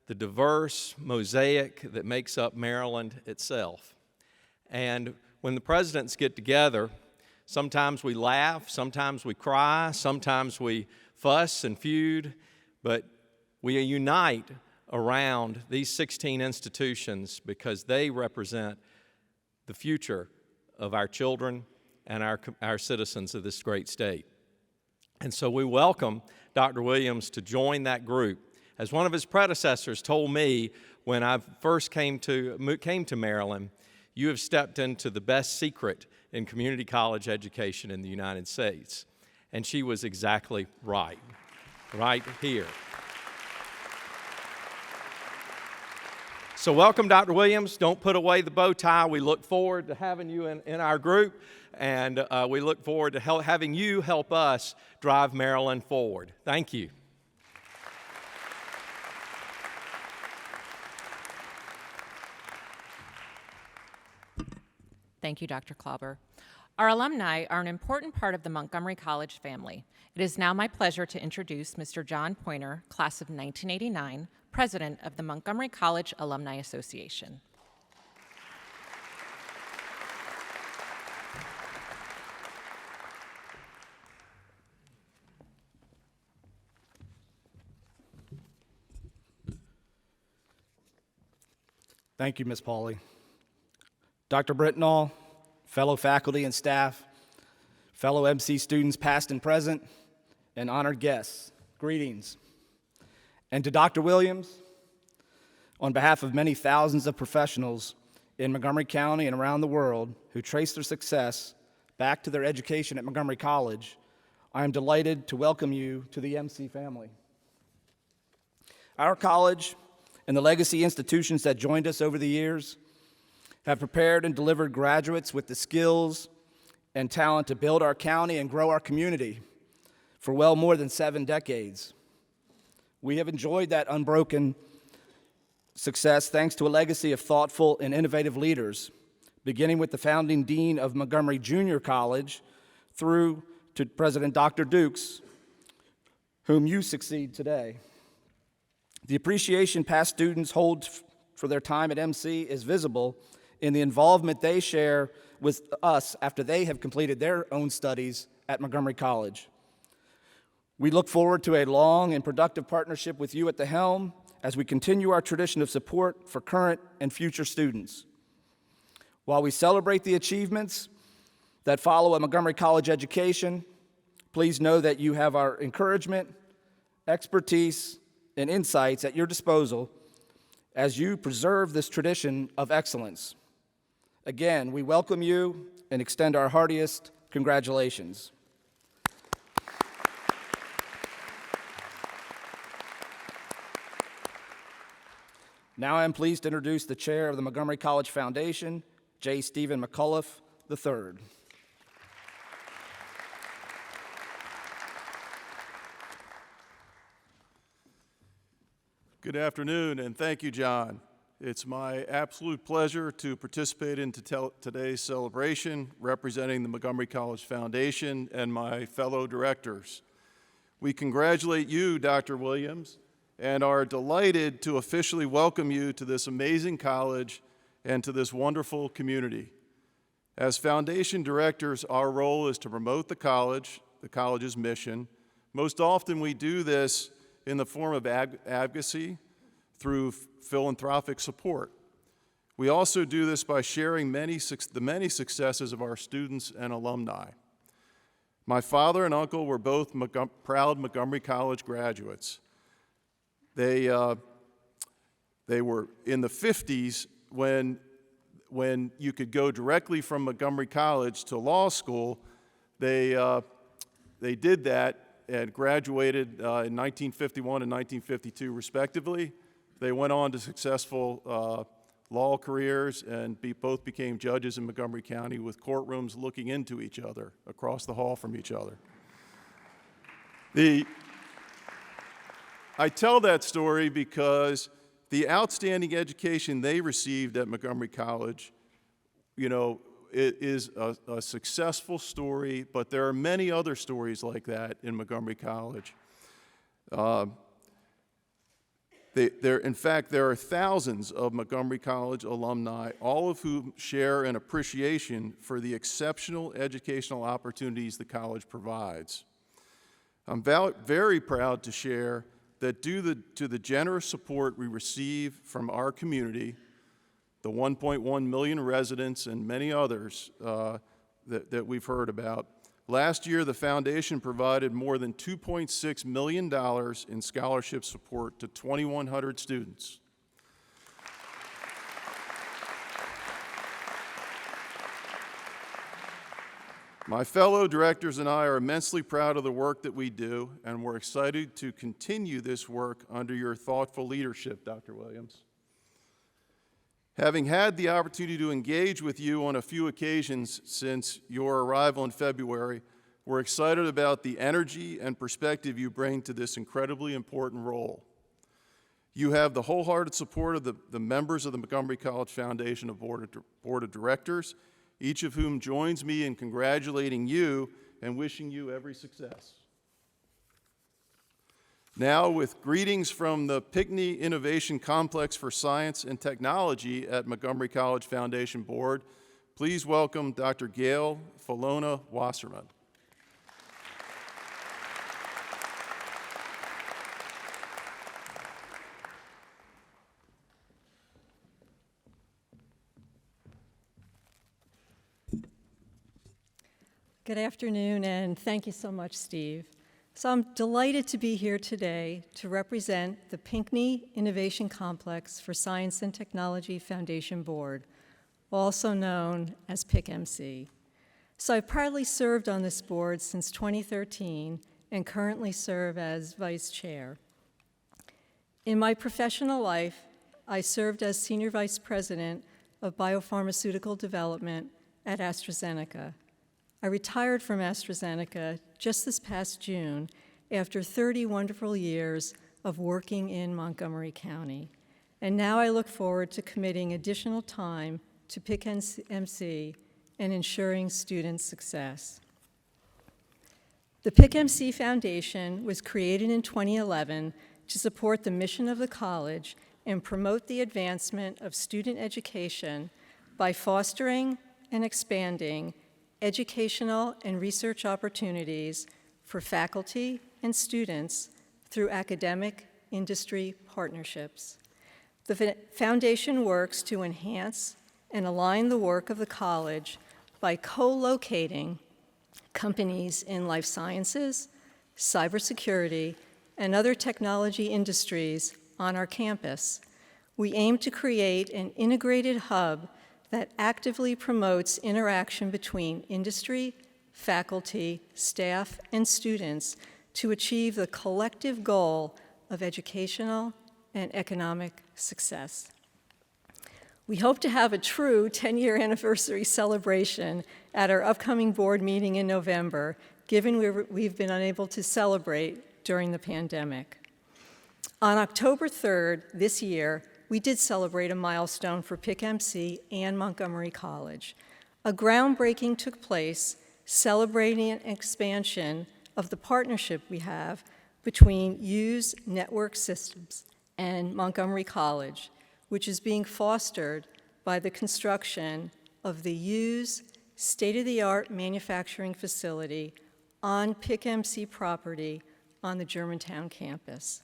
the diverse mosaic that makes up Maryland itself. And when the presidents get together, sometimes we laugh, sometimes we cry, sometimes we fuss and feud, but we unite around these 16 institutions because they represent the future of our children and our citizens of this great state. And so we welcome Dr. Williams to join that group. As one of his predecessors told me when I first came to Maryland, you have stepped into the best secret in community college education in the United States. And she was exactly right here. So welcome, Dr. Williams. Don't put away the bow tie. We look forward to having you in our group, and we look forward to having you help us drive Maryland forward. Thank you. Thank you, Dr. Klauber. Our alumni are an important part of the Montgomery College family. It is now my pleasure to introduce Mr. John Pointer, class of 1989, President of the Montgomery College Alumni Association. Thank you, Ms. Pauley. Dr. Brittenall, fellow faculty and staff, fellow MC students past and present, and honored guests, greetings. And to Dr. Williams, on behalf of many thousands of professionals in Montgomery County and around the world who trace their success back to their education at Montgomery College, I am delighted to welcome you to the MC family. Our college and the legacy institutions that joined us over the years have prepared and delivered graduates with the skills and talent to build our county and grow our community for well more than 7 decades. We have enjoyed that unbroken success thanks to a legacy of thoughtful and innovative leaders, beginning with the founding dean of Montgomery Junior College through to President Dr. Dukes, whom you succeed today. The appreciation past students hold for their time at MC is visible in the involvement they share with us after they have completed their own studies at Montgomery College. We look forward to a long and productive partnership with you at the helm as we continue our tradition of support for current and future students. While we celebrate the achievements that follow a Montgomery College education, please know that you have our encouragement, expertise, and insights at your disposal as you preserve this tradition of excellence. Again, we welcome you and extend our heartiest congratulations. Now I am pleased to introduce the chair of the Montgomery College Foundation, J. Stephen McCullough III. Good afternoon, and thank you, John. It's my absolute pleasure to participate in today's celebration representing the Montgomery College Foundation and my fellow directors. We congratulate you, Dr. Williams, and are delighted to officially welcome you to this amazing college and to this wonderful community. As foundation directors, our role is to promote the college's mission. Most often we do this in the form of advocacy through philanthropic support. We also do this by sharing the many successes of our students and alumni. My father and uncle were both proud Montgomery College graduates. They were in the 50s when you could go directly from Montgomery College to law school. They did that and graduated in 1951 and 1952 respectively. They went on to successful law careers and both became judges in Montgomery County with courtrooms looking into each other, across the hall from each other. I tell that story because the outstanding education they received at Montgomery College, it is a successful story, but there are many other stories like that in Montgomery College. In fact, there are thousands of Montgomery College alumni, all of whom share an appreciation for the exceptional educational opportunities the college provides. I'm very proud to share that due to the generous support we receive from our community, the 1.1 million residents, and many others that we've heard about. Last year, the foundation provided more than $2.6 million in scholarship support to 2,100 students. My fellow directors and I are immensely proud of the work that we do, and we're excited to continue this work under your thoughtful leadership, Dr. Williams. Having had the opportunity to engage with you on a few occasions since your arrival in February, we're excited about the energy and perspective you bring to this incredibly important role. You have the wholehearted support of the members of the Montgomery College Foundation Board of Directors, each of whom joins me in congratulating you and wishing you every success. Now, with greetings from the Pinckney Innovation Complex for Science and Technology at Montgomery College Foundation Board, please welcome Dr. Gail Falona Wasserman. Good afternoon, and thank you so much, Steve. So I'm delighted to be here today to represent the Pinckney Innovation Complex for Science and Technology Foundation Board, also known as PICMC. So I've proudly served on this board since 2013 and currently serve as vice chair. In my professional life, I served as senior vice president of biopharmaceutical development at AstraZeneca. I retired from AstraZeneca just this past June after 30 wonderful years of working in Montgomery County. And now I look forward to committing additional time to PICMC and ensuring student success. The PICMC Foundation was created in 2011 to support the mission of the college and promote the advancement of student education by fostering and expanding educational and research opportunities for faculty and students through academic industry partnerships. The foundation works to enhance and align the work of the college by co-locating companies in life sciences, cybersecurity, and other technology industries on our campus. We aim to create an integrated hub that actively promotes interaction between industry, faculty, staff, and students to achieve the collective goal of educational and economic success. We hope to have a true 10-year anniversary celebration at our upcoming board meeting in November, given we've been unable to celebrate during the pandemic. On October 3rd this year, we did celebrate a milestone for PICMC and Montgomery College. A groundbreaking took place celebrating an expansion of the partnership we have between Hughes Network Systems and Montgomery College, which is being fostered by the construction of the Hughes state-of-the-art manufacturing facility on PICMC property on the Germantown campus.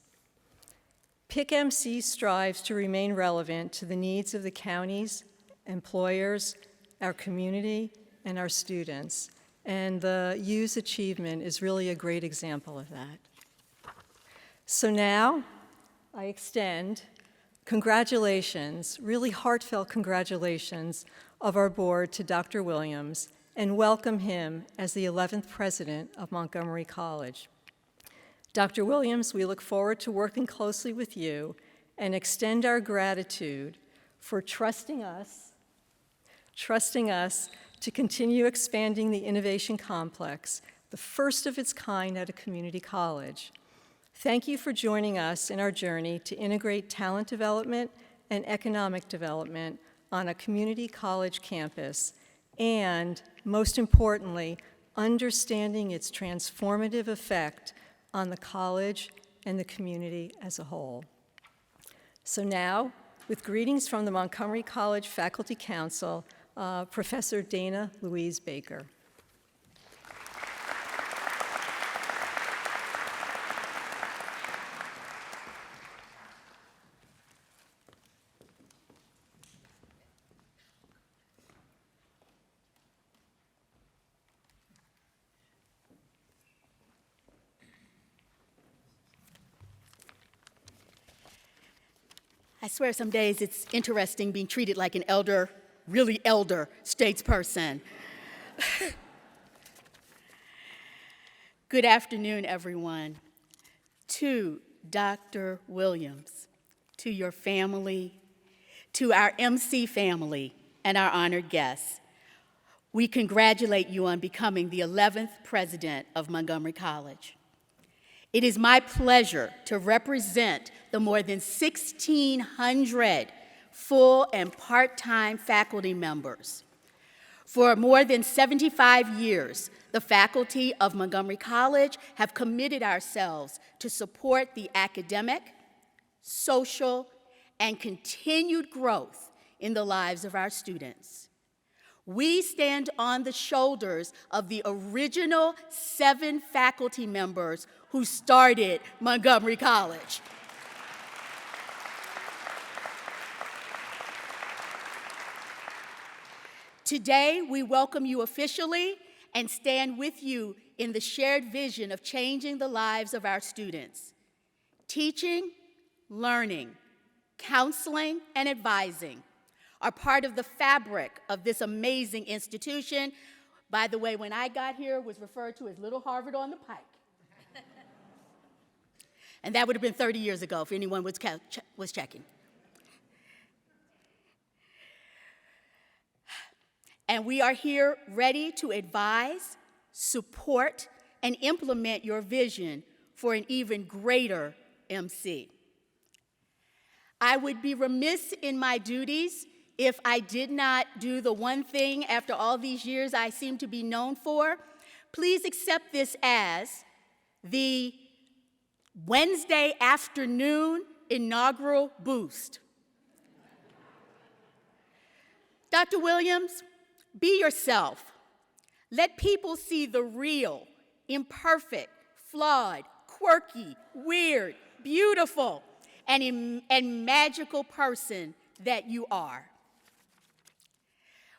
PICMC strives to remain relevant to the needs of the counties, employers, our community, and our students. And the Hughes achievement is really a great example of that. So now I extend congratulations, really heartfelt congratulations of our board to Dr. Williams and welcome him as the 11th president of Montgomery College. Dr. Williams, we look forward to working closely with you and extend our gratitude for trusting us to continue expanding the Innovation Complex, the first of its kind at a community college. Thank you for joining us in our journey to integrate talent development and economic development on a community college campus, and most importantly, understanding its transformative effect on the college and the community as a whole. So now, with greetings from the Montgomery College Faculty Council, Professor Dana Louise Baker. I swear some days it's interesting being treated like an elder, really elder statesperson. Good afternoon, everyone. To Dr. Williams, to your family, to our MC family, and our honored guests, we congratulate you on becoming the 11th president of Montgomery College. It is my pleasure to represent the more than 1,600 full and part-time faculty members. For more than 75 years, the faculty of Montgomery College have committed ourselves to support the academic, social, and continued growth in the lives of our students. We stand on the shoulders of the original 7 faculty members who started Montgomery College. Today, we welcome you officially and stand with you in the shared vision of changing the lives of our students. Teaching, learning, counseling, and advising are part of the fabric of this amazing institution. By the way, when I got here, it was referred to as Little Harvard on the Pike. And that would have been 30 years ago if anyone was checking. And we are here ready to advise, support, and implement your vision for an even greater MC. I would be remiss in my duties if I did not do the one thing after all these years I seem to be known for. Please accept this as the Wednesday afternoon inaugural boost. Dr. Williams, be yourself. Let people see the real, imperfect, flawed, quirky, weird, beautiful, and magical person that you are.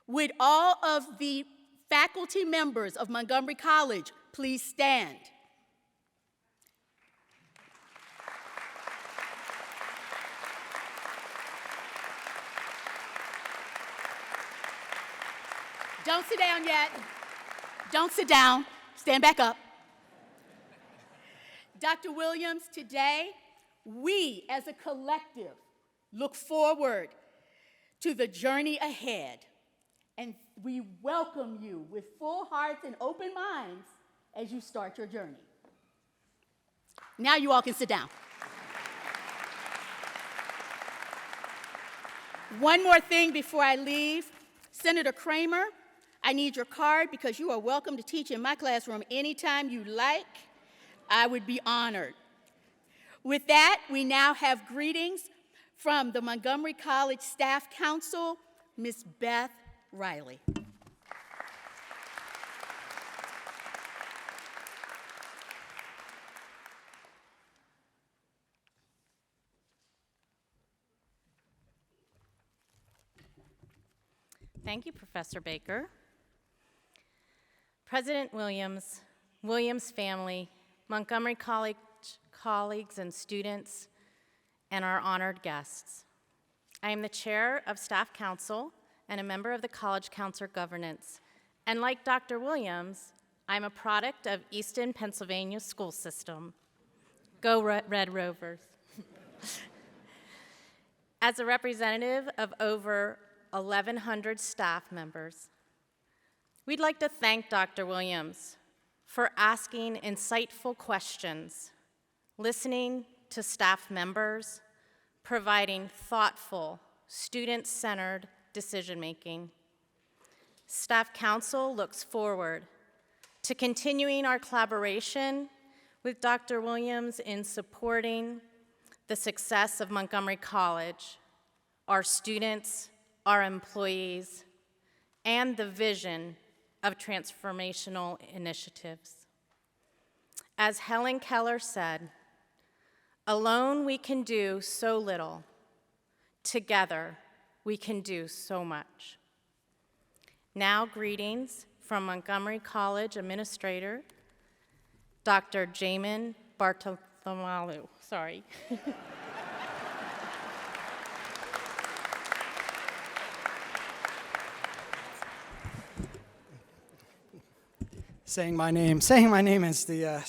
Would all of the faculty members of Montgomery College please stand? Don't sit down yet. Don't sit down. Stand back up. Dr. Williams, today, we as a collective look forward to the journey ahead, and we welcome you with full hearts and open minds as you start your journey. Now you all can sit down. One more thing before I leave. Senator Kramer, I need your card because you are welcome to teach in my classroom anytime you like. I would be honored. With that, we now have greetings from the Montgomery College Staff Council, Ms. Beth Riley. Thank you, Professor Baker. President Williams, Williams family, Montgomery College colleagues and students, and our honored guests. I am the chair of Staff Council and a member of the College Council Governance. And like Dr. Williams, I'm a product of Easton, Pennsylvania school system. Go Red Rovers. As a representative of over 1,100 staff members, we'd like to thank Dr. Williams for asking insightful questions, listening to staff members, providing thoughtful, student-centered decision-making. Staff Council looks forward to continuing our collaboration with Dr. Williams in supporting the success of Montgomery College, our students, our employees, and the vision of transformational initiatives. As Helen Keller said, alone we can do so little. Together we can do so much. Now greetings from Montgomery College Administrator, Dr. Jermaine Bartholomew. Sorry. saying my name. Saying my name is the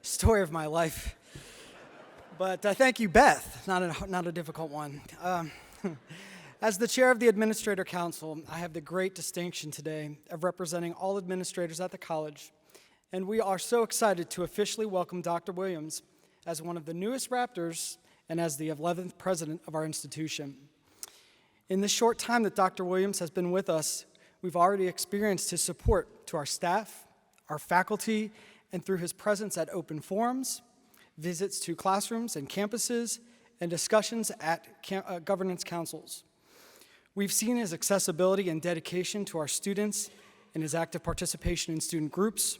story of my life. But thank you, Beth. Not a difficult one. As the chair of the Administrator Council, I have the great distinction today of representing all administrators at the college, and we are so excited to officially welcome Dr. Williams as one of the newest Raptors and as the 11th president of our institution. In the short time that Dr. Williams has been with us, we've already experienced his support to our staff, our faculty, and through his presence at open forums, visits to classrooms and campuses, and discussions at governance councils. We've seen his accessibility and dedication to our students and his active participation in student groups,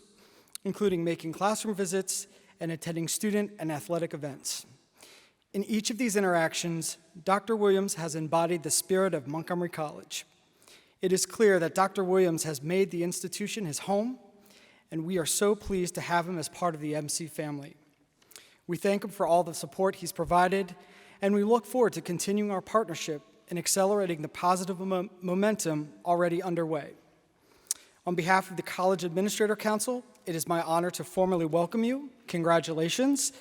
including making classroom visits and attending student and athletic events. In each of these interactions, Dr. Williams has embodied the spirit of Montgomery College. It is clear that Dr. Williams has made the institution his home, and we are so pleased to have him as part of the MC family. We thank him for all the support he's provided, and we look forward to continuing our partnership and accelerating the positive momentum already underway. On behalf of the College Administrator Council, it is my honor to formally welcome you. Congratulations.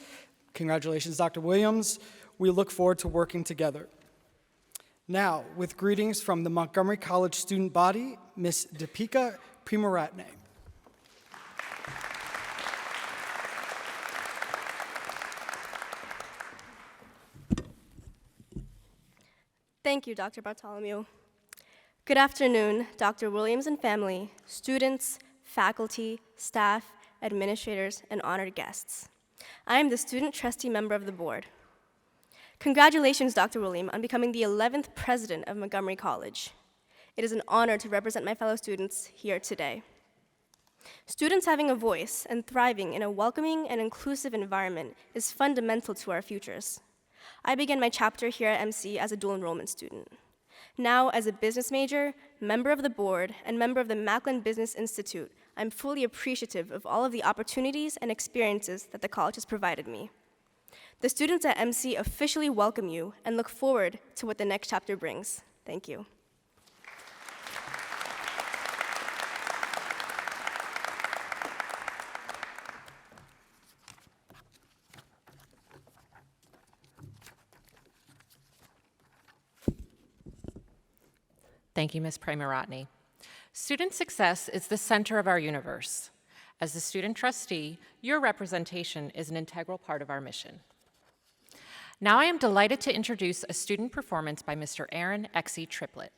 Congratulations, Dr. Williams. We look forward to working together. Now, with greetings from the Montgomery College student body, Ms. Deepica Premaratne. Thank you, Dr. Bartholomew. Good afternoon, Dr. Williams and family, students, faculty, staff, administrators, and honored guests. I am the student trustee member of the board. Congratulations, Dr. William, on becoming the 11th president of Montgomery College. It is an honor to represent my fellow students here today. Students having a voice and thriving in a welcoming and inclusive environment is fundamental to our futures. I began my chapter here at MC as a dual enrollment student. Now, as a business major, member of the board, and member of the Macklin Business Institute, I'm fully appreciative of all of the opportunities and experiences that the college has provided me. The students at MC officially welcome you and look forward to what the next chapter brings. Thank you. Thank you, Ms. Premaratne. Student success is the center of our universe. As the student trustee, your representation is an integral part of our mission. Now I am delighted to introduce a student performance by Mr. Aaron Exie Triplett.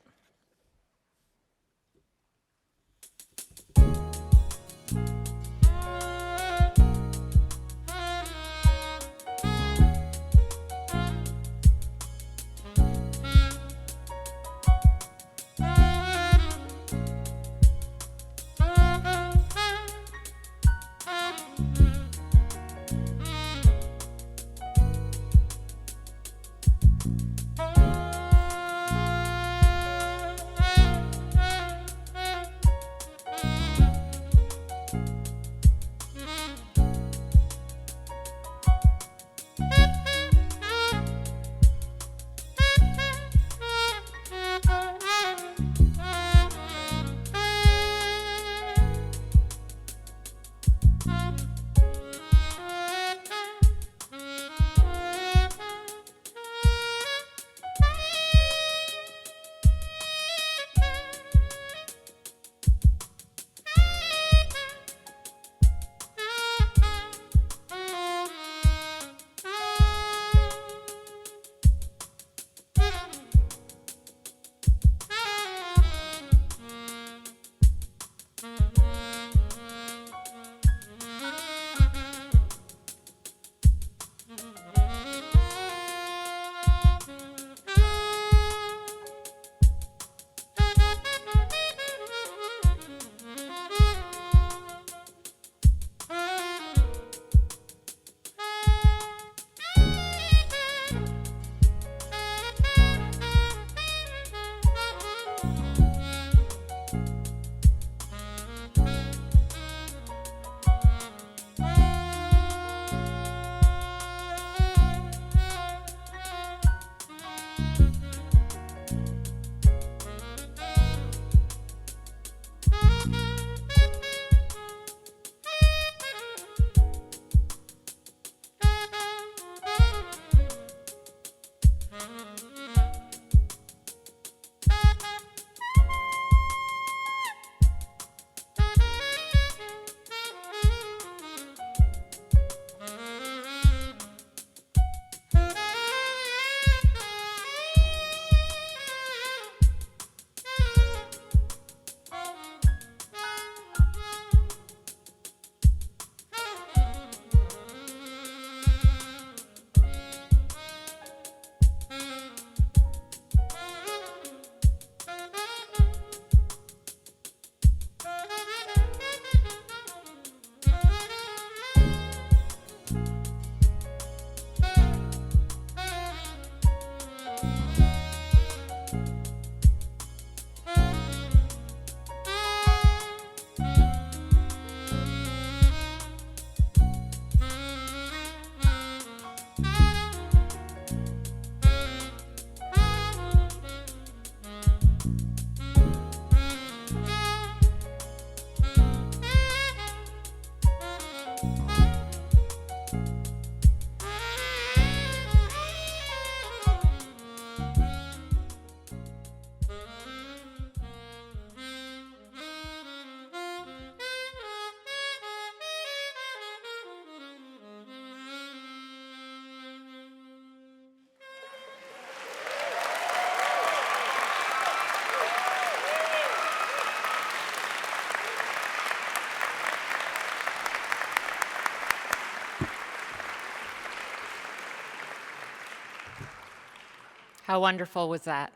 How wonderful was that?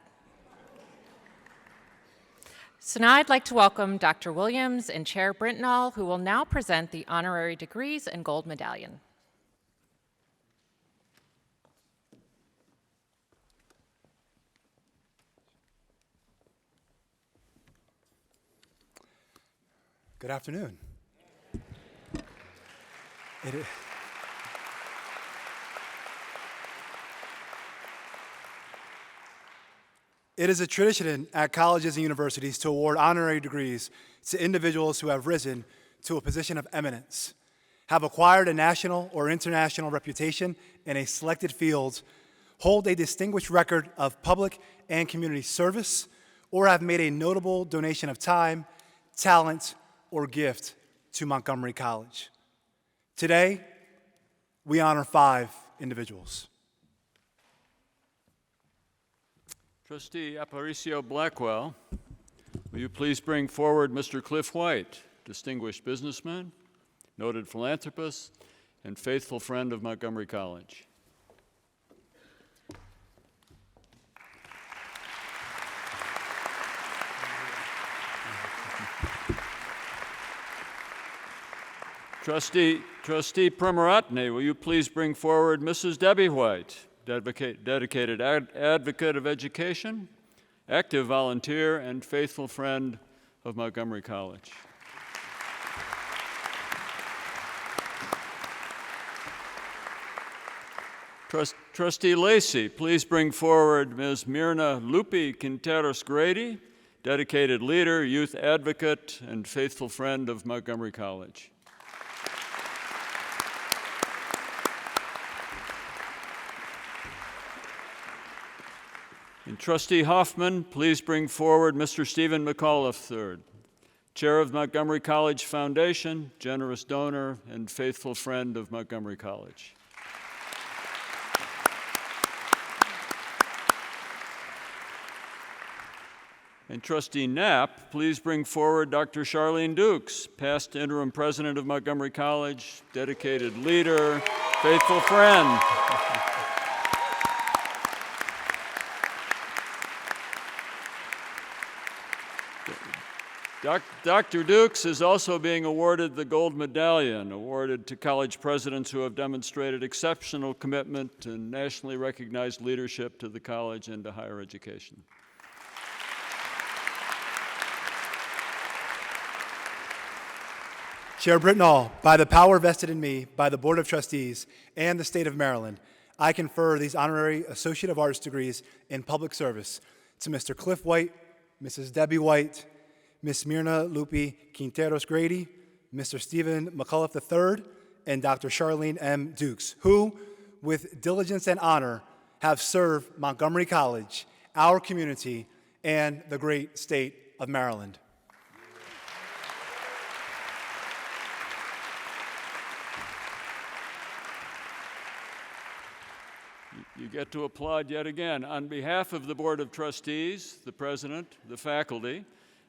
So now I'd like to welcome Dr. Williams and Chair Brintnall, who will now present the honorary degrees and gold medallion. Good afternoon. It is a tradition at colleges and universities to award honorary degrees to individuals who have risen to a position of eminence, have acquired a national or international reputation in a selected field, hold a distinguished record of public and community service, or have made a notable donation of time, talent, or gift to Montgomery College. Today, we honor 5 individuals. Trustee Aparicio Blackwell, will you please bring forward Mr. Cliff White, distinguished businessman, noted philanthropist, and faithful friend of Montgomery College. Trustee Premaratne, will you please bring forward Mrs. Debbie White, dedicated advocate of education, active volunteer, and faithful friend of Montgomery College. Trustee Lacey, please bring forward Ms. Myrna Lupi Quinteros-Grady, dedicated leader, youth advocate, and faithful friend of Montgomery College. And Trustee Hoffman, please bring forward Mr. Stephen McAuliffe III, Chair of Montgomery College Foundation, generous donor, and faithful friend of Montgomery College. And Trustee Knapp, please bring forward Dr. Charlene Dukes, past interim president of Montgomery College, dedicated leader, faithful friend. Dr. Dukes is also being awarded the Gold Medallion, awarded to college presidents who have demonstrated exceptional commitment and nationally recognized leadership to the college and to higher education. Chair Brintnall, by the power vested in me by the Board of Trustees and the State of Maryland, I confer these honorary Associate of Arts degrees in public service to Mr. Cliff White, Mrs. Debbie White, Ms. Myrna Lupi Quinteros-Grady, Mr. Stephen McAuliffe III, and Dr. Charlene M. Dukes, who, with diligence and honor, have served Montgomery College, our community, and the great state of Maryland. You get to applaud yet again. On behalf of the Board of Trustees, the President, the faculty,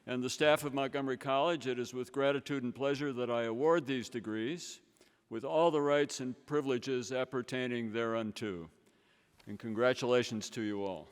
and the staff of Montgomery College, it is with gratitude and pleasure that I award these degrees with all the rights and privileges appertaining thereunto. And congratulations to you all.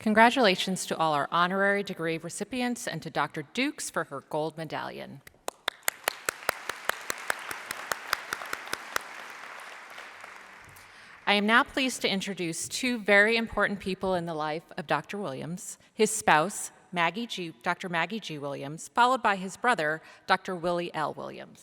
Congratulations to all our honorary degree recipients and to Dr. Dukes for her gold medallion. I am now pleased to introduce two very important people in the life of Dr. Williams, his spouse, Dr. Maggie G. Williams, followed by his brother, Dr. Willie L. Williams.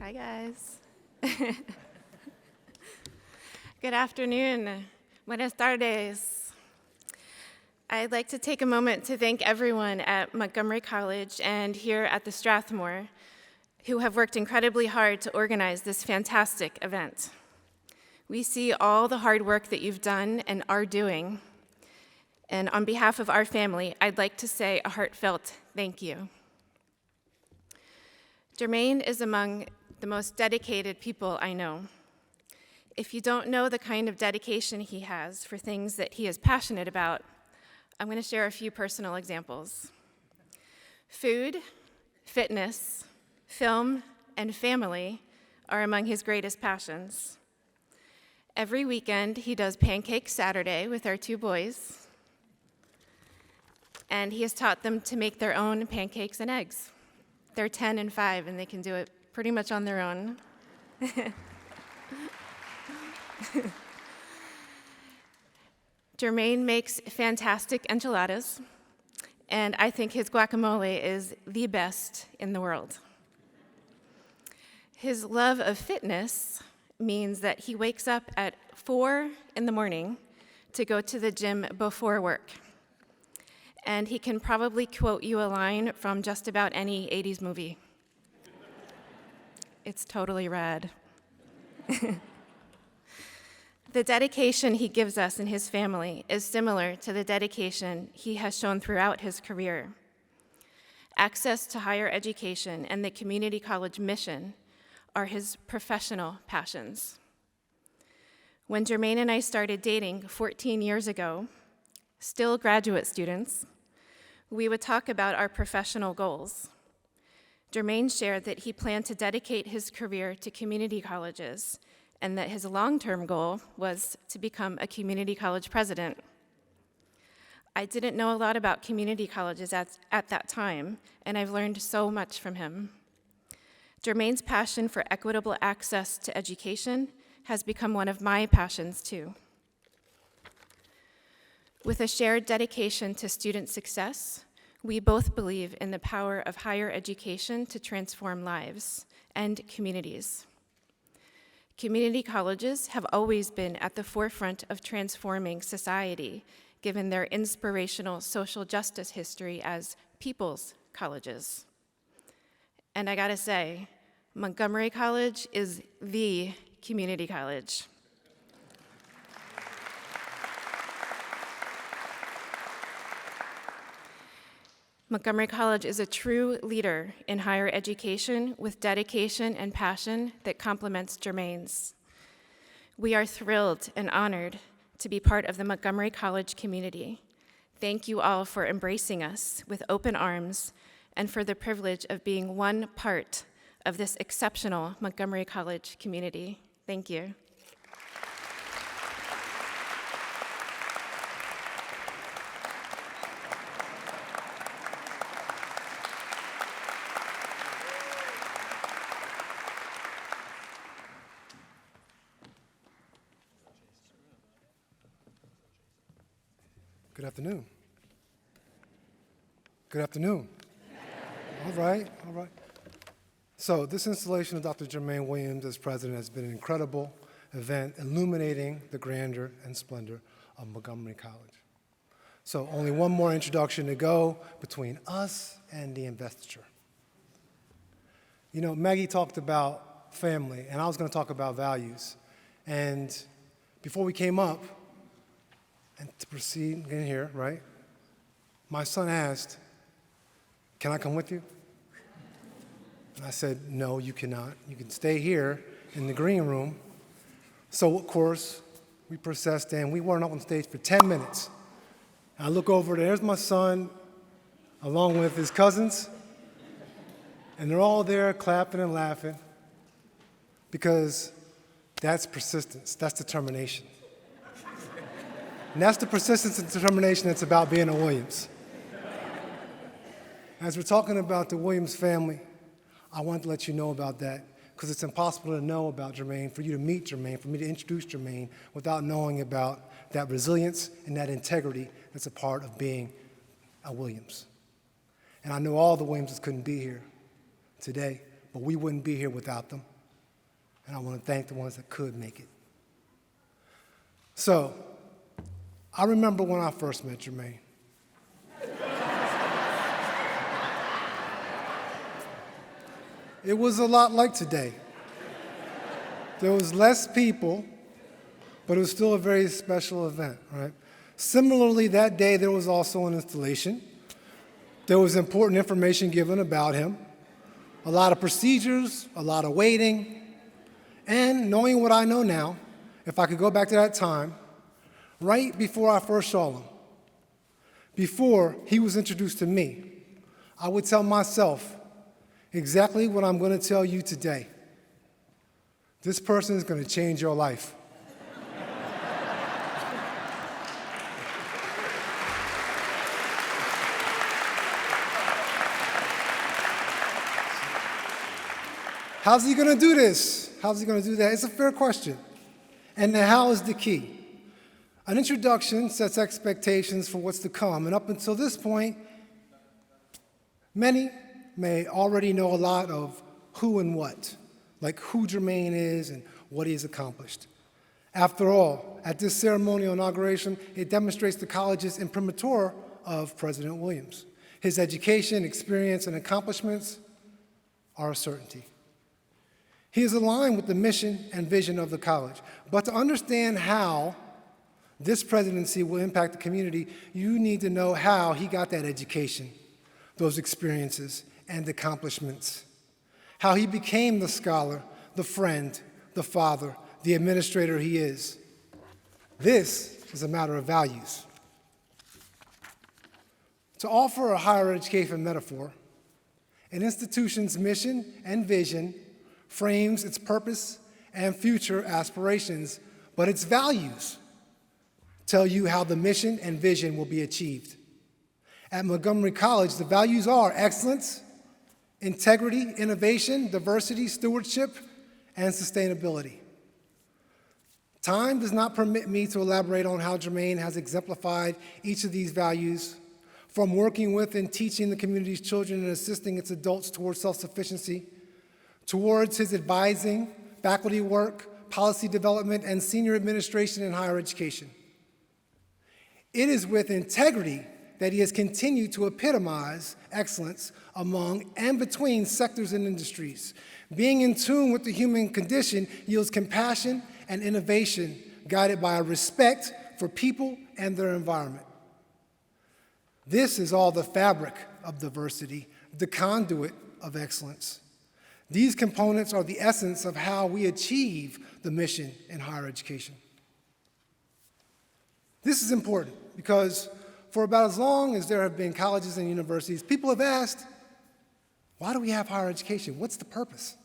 Hi, guys. Good afternoon. Buenas tardes. I'd like to take a moment to thank everyone at Montgomery College and here at the Strathmore who have worked incredibly hard to organize this fantastic event. We see all the hard work that you've done and are doing. And on behalf of our family, I'd like to say a heartfelt thank you. Jermaine is among the most dedicated people I know. If you don't know the kind of dedication he has for things that he is passionate about, I'm going to share a few personal examples. Food, fitness, film, and family are among his greatest passions. Every weekend, he does Pancake Saturday with our two boys, and he has taught them to make their own pancakes and eggs. They're 10 and 5, and they can do it pretty much on their own. Jermaine makes fantastic enchiladas, and I think his guacamole is the best in the world. His love of fitness means that he wakes up at 4 in the morning to go to the gym before work. And he can probably quote you a line from just about any 80s movie. It's totally rad. The dedication he gives us and his family is similar to the dedication he has shown throughout his career. Access to higher education and the community college mission are his professional passions. When Jermaine and I started dating 14 years ago, still graduate students, we would talk about our professional goals. Jermaine shared that he planned to dedicate his career to community colleges and that his long-term goal was to become a community college president. I didn't know a lot about community colleges at that time, and I've learned so much from him. Jermaine's passion for equitable access to education has become one of my passions too. With a shared dedication to student success, we both believe in the power of higher education to transform lives and communities. Community colleges have always been at the forefront of transforming society, given their inspirational social justice history as people's colleges. And I gotta say, Montgomery College is the community college. Montgomery College is a true leader in higher education with dedication and passion that complements Jermaine's. We are thrilled and honored to be part of the Montgomery College community. Thank you all for embracing us with open arms and for the privilege of being one part of this exceptional Montgomery College community. Thank you. Good afternoon. Good afternoon. All right. So this installation of Dr. Jermaine Williams as president has been an incredible event illuminating the grandeur and splendor of Montgomery College. So only one more introduction to go between us and the investiture. You know, Maggie talked about family, and I was going to talk about values. And before we came up, and to proceed in here, right, my son asked, "Can I come with you?" And I said, "No, you cannot. You can stay here in the green room." So, of course, we processed and we weren't up on stage for 10 minutes. And I look over, there's my son along with his cousins, and they're all there clapping and laughing because that's persistence, that's determination. And that's the persistence and determination that's about being a Williams. As we're talking about the Williams family, I wanted to let you know about that because it's impossible to know about Jermaine, for you to meet Jermaine, for me to introduce Jermaine without knowing about that resilience and that integrity that's a part of being a Williams. And I know all the Williamses couldn't be here today, but we wouldn't be here without them. And I want to thank the ones that could make it. So, I remember when I first met Jermaine. It was a lot like today. There was less people, but it was still a very special event, right? Similarly, that day there was also an installation. There was important information given about him, a lot of procedures, a lot of waiting, and knowing what I know now, if I could go back to that time, right before I first saw him, before he was introduced to me, I would tell myself exactly what I'm going to tell you today. This person is going to change your life. How's he going to do this? How's he going to do that? It's a fair question. And the how is the key. An introduction sets expectations for what's to come. And up until this point, many may already know a lot of who and what, like who Jermaine is and what he has accomplished. After all, at this ceremonial inauguration, it demonstrates the college's imprimatur of President Williams. His education, experience, and accomplishments are a certainty. He is aligned with the mission and vision of the college. But to understand how this presidency will impact the community, you need to know how he got that education, those experiences, and accomplishments. How he became the scholar, the friend, the father, the administrator he is. This is a matter of values. To offer a higher education metaphor, an institution's mission and vision frames its purpose and future aspirations, but its values tell you how the mission and vision will be achieved. At Montgomery College, the values are excellence, integrity, innovation, diversity, stewardship, and sustainability. Time does not permit me to elaborate on how Jermaine has exemplified each of these values, from working with and teaching the community's children and assisting its adults towards self-sufficiency, towards his advising, faculty work, policy development, and senior administration in higher education. It is with integrity that he has continued to epitomize excellence among and between sectors and industries. Being in tune with the human condition yields compassion and innovation guided by a respect for people and their environment. This is all the fabric of diversity, the conduit of excellence. These components are the essence of how we achieve the mission in higher education. This is important because for about as long as there have been colleges and universities, people have asked, why do we have higher education? What's the purpose?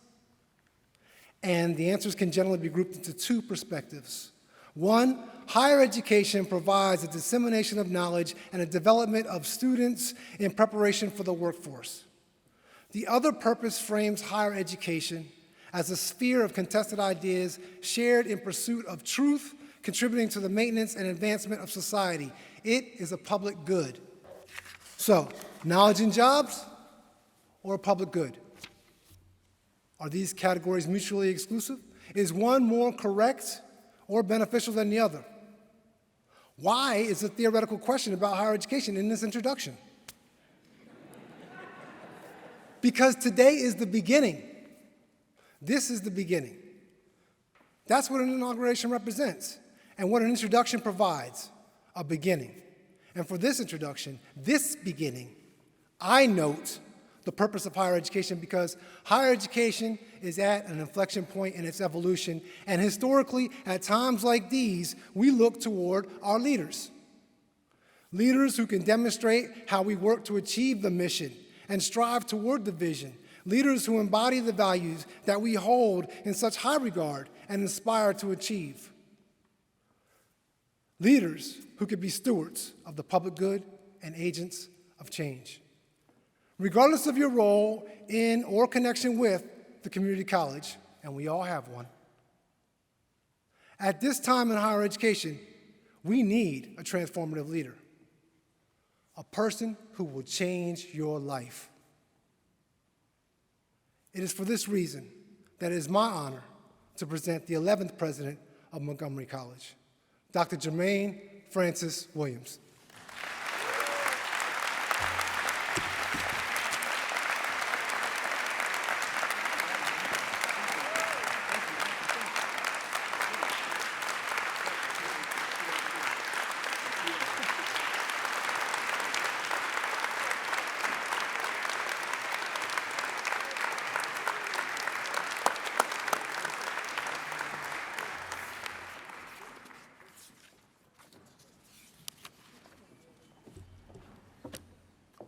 And the answers can generally be grouped into two perspectives. One, higher education provides a dissemination of knowledge and a development of students in preparation for the workforce. The other purpose frames higher education as a sphere of contested ideas shared in pursuit of truth, contributing to the maintenance and advancement of society. It is a public good. So, knowledge and jobs, or a public good? Are these categories mutually exclusive? Is one more correct or beneficial than the other? Why is a theoretical question about higher education in this introduction? Because today is the beginning. This is the beginning. That's what an inauguration represents and what an introduction provides, a beginning. And for this introduction, this beginning, I note the purpose of higher education because higher education is at an inflection point in its evolution, and historically, at times like these, we look toward our leaders. Leaders who can demonstrate how we work to achieve the mission and strive toward the vision. Leaders who embody the values that we hold in such high regard and inspire to achieve. Leaders who could be stewards of the public good and agents of change. Regardless of your role in or connection with the community college, and we all have one, at this time in higher education, we need a transformative leader, a person who will change your life. It is for this reason that it is my honor to present the 11th president of Montgomery College, Dr. Jermaine Francis Williams.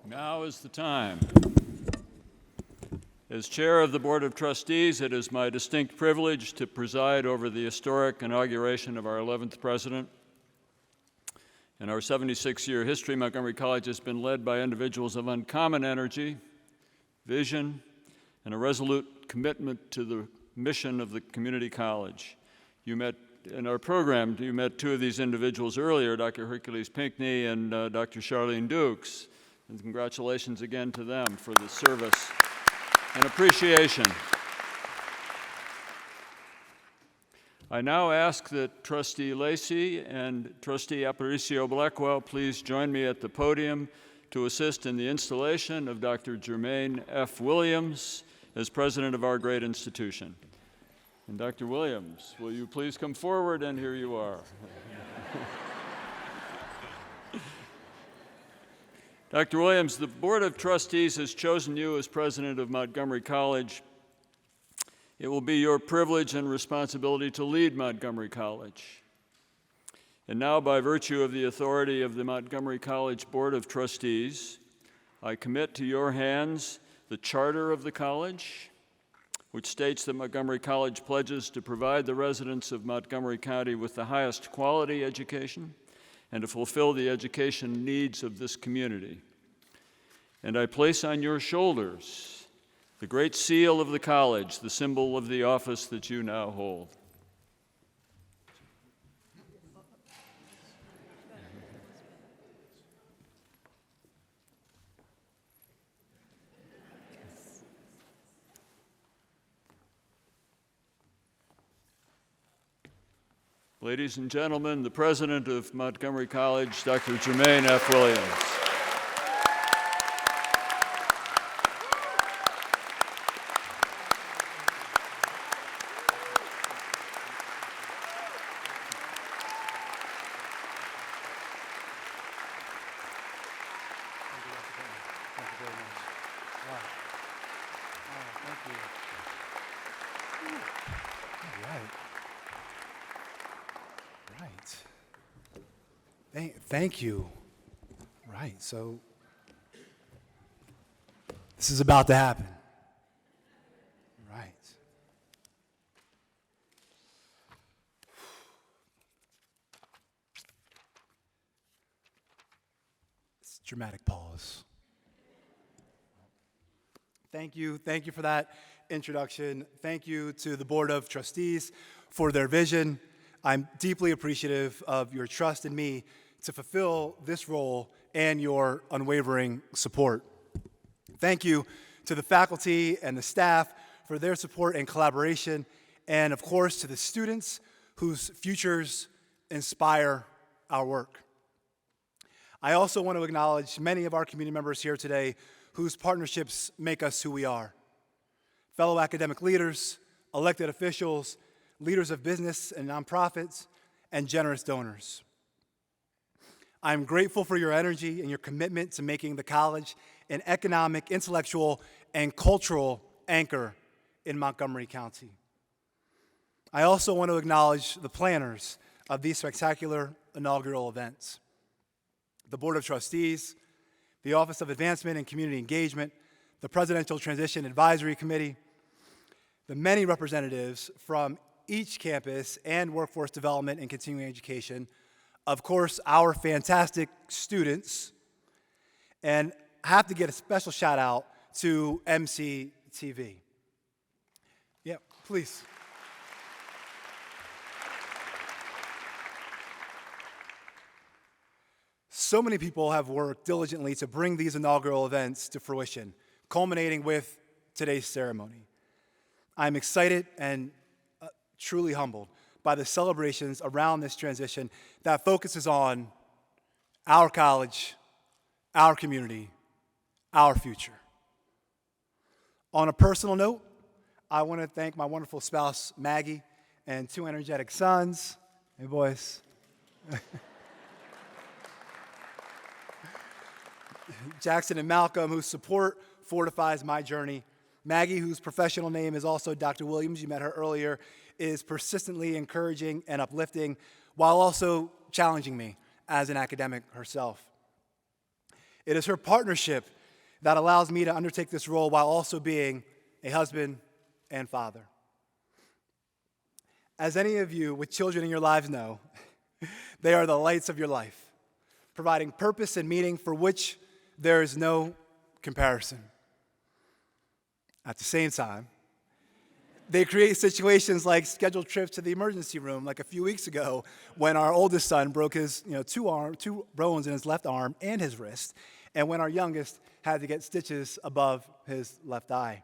Now is the time. As chair of the Board of Trustees, it is my distinct privilege to preside over the historic inauguration of our 11th president. In our 76-year history, Montgomery College has been led by individuals of uncommon energy, vision, and a resolute commitment to the mission of the community college. You met in our program, you met two of these individuals earlier, Dr. Hercules Pinckney and Dr. Charlene Dukes. And congratulations again to them for the service and appreciation. I now ask that Trustee Lacey and Trustee Aparicio Blackwell please join me at the podium to assist in the installation of Dr. Jermaine F. Williams as president of our great institution. And Dr. Williams, will you please come forward? And here you are. Dr. Williams, the Board of Trustees has chosen you as president of Montgomery College. It will be your privilege and responsibility to lead Montgomery College. And now, by virtue of the authority of the Montgomery College Board of Trustees, I commit to your hands the charter of the college, which states that Montgomery College pledges to provide the residents of Montgomery County with the highest quality education and to fulfill the education needs of this community. And I place on your shoulders the great seal of the college, the symbol of the office that you now hold. Ladies and gentlemen, the president of Montgomery College, Dr. Jermaine F. Williams. Thank you. Right, so this is about to happen. Right. It's a dramatic pause. Thank you for that introduction. Thank you to the Board of Trustees for their vision. I'm deeply appreciative of your trust in me to fulfill this role and your unwavering support. Thank you to the faculty and the staff for their support and collaboration, and of course to the students whose futures inspire our work. I also want to acknowledge many of our community members here today whose partnerships make us who we are. Fellow academic leaders, elected officials, leaders of business and nonprofits, and generous donors. I'm grateful for your energy and your commitment to making the college an economic, intellectual, and cultural anchor in Montgomery County. I also want to acknowledge the planners of these spectacular inaugural events. the Board of Trustees, the Office of Advancement and Community Engagement, the Presidential Transition Advisory Committee, the many representatives from each campus and workforce development and continuing education, of course, our fantastic students, and I have to get a special shout out to MCTV. Yeah, please. So many people have worked diligently to bring these inaugural events to fruition, culminating with today's ceremony. I'm excited and truly humbled by the celebrations around this transition that focuses on our college, our community, our future. On a personal note, I want to thank my wonderful spouse, Maggie, and two energetic sons. Hey, boys. Jackson and Malcolm, whose support fortifies my journey. Maggie, whose professional name is also Dr. Williams, you met her earlier, is persistently encouraging and uplifting while also challenging me as an academic herself. It is her partnership that allows me to undertake this role while also being a husband and father. As any of you with children in your lives know, they are the lights of your life, providing purpose and meaning for which there is no comparison. At the same time, they create situations like scheduled trips to the emergency room, like a few weeks ago when our oldest son broke his two bones in his left arm and his wrist, and when our youngest had to get stitches above his left eye.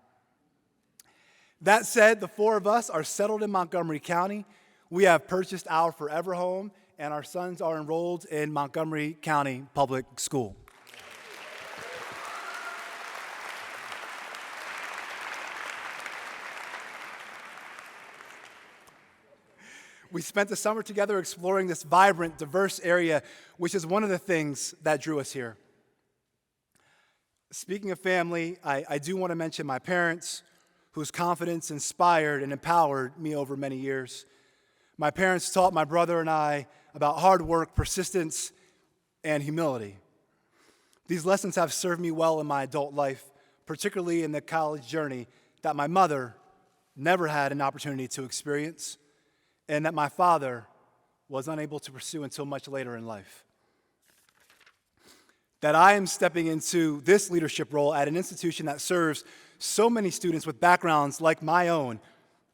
That said, the four of us are settled in Montgomery County. We have purchased our forever home, and our sons are enrolled in Montgomery County Public School. We spent the summer together exploring this vibrant, diverse area, which is one of the things that drew us here. Speaking of family, I do want to mention my parents, whose confidence inspired and empowered me over many years. My parents taught my brother and I about hard work, persistence, and humility. These lessons have served me well in my adult life, particularly in the college journey that my mother never had an opportunity to experience, and that my father was unable to pursue until much later in life. That I am stepping into this leadership role at an institution that serves so many students with backgrounds like my own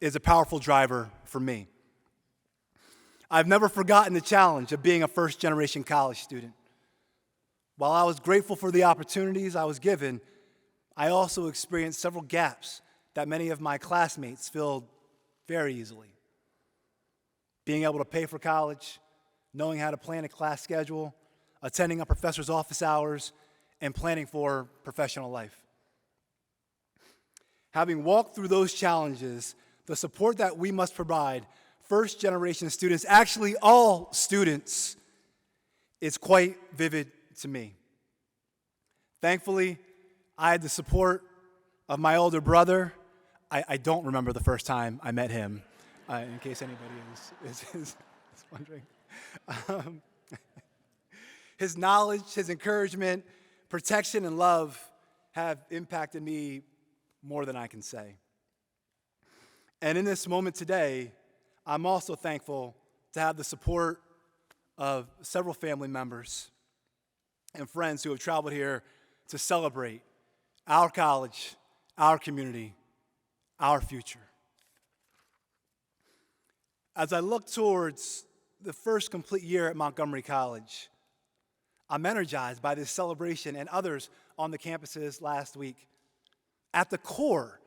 is a powerful driver for me. I've never forgotten the challenge of being a first-generation college student. While I was grateful for the opportunities I was given, I also experienced several gaps that many of my classmates filled very easily. Being able to pay for college, knowing how to plan a class schedule, attending a professor's office hours, and planning for professional life. Having walked through those challenges, the support that we must provide first-generation students, actually all students, is quite vivid to me. Thankfully, I had the support of my older brother. I don't remember the first time I met him. In case anybody is wondering. His knowledge, his encouragement, protection, and love have impacted me more than I can say. And in this moment today, I'm also thankful to have the support of several family members and friends who have traveled here to celebrate our college, our community, our future. As I look towards the first complete year at Montgomery College, I'm energized by this celebration and others on the campuses last week. At the core,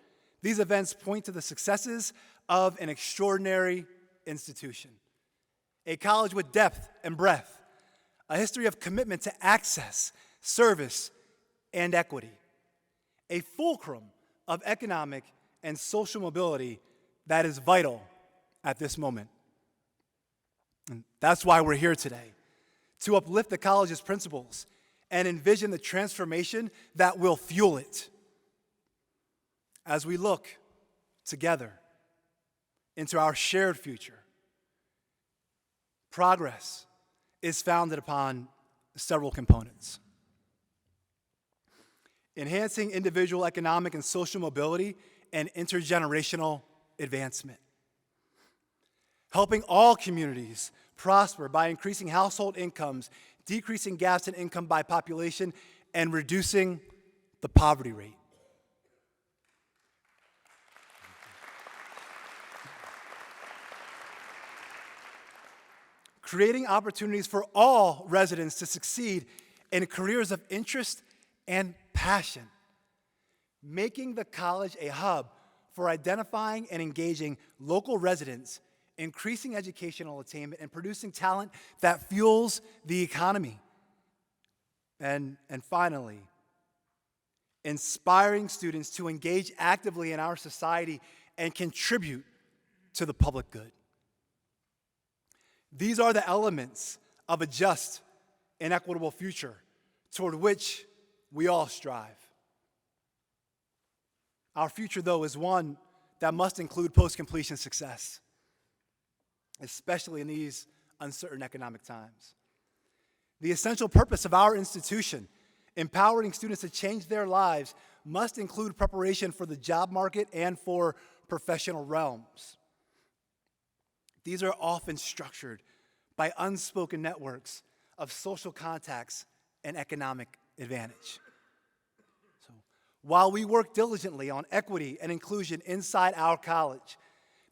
these events point to the successes of an extraordinary institution, a college with depth and breadth, a history of commitment to access, service, and equity, a fulcrum of economic and social mobility that is vital at this moment. And that's why we're here today, to uplift the college's principles and envision the transformation that will fuel it. As we look together into our shared future, progress is founded upon several components. Enhancing individual economic and social mobility and intergenerational advancement. Helping all communities prosper by increasing household incomes, decreasing gaps in income by population, and reducing the poverty rate. Creating opportunities for all residents to succeed in careers of interest and passion. Making the college a hub for identifying and engaging local residents, increasing educational attainment, and producing talent that fuels the economy. And finally, inspiring students to engage actively in our society and contribute to the public good. These are the elements of a just and equitable future toward which we all strive. Our future, though, is one that must include post-completion success, especially in these uncertain economic times. The essential purpose of our institution, empowering students to change their lives, must include preparation for the job market and for professional realms. These are often structured by unspoken networks of social contacts and economic advantage. So, while we work diligently on equity and inclusion inside our college,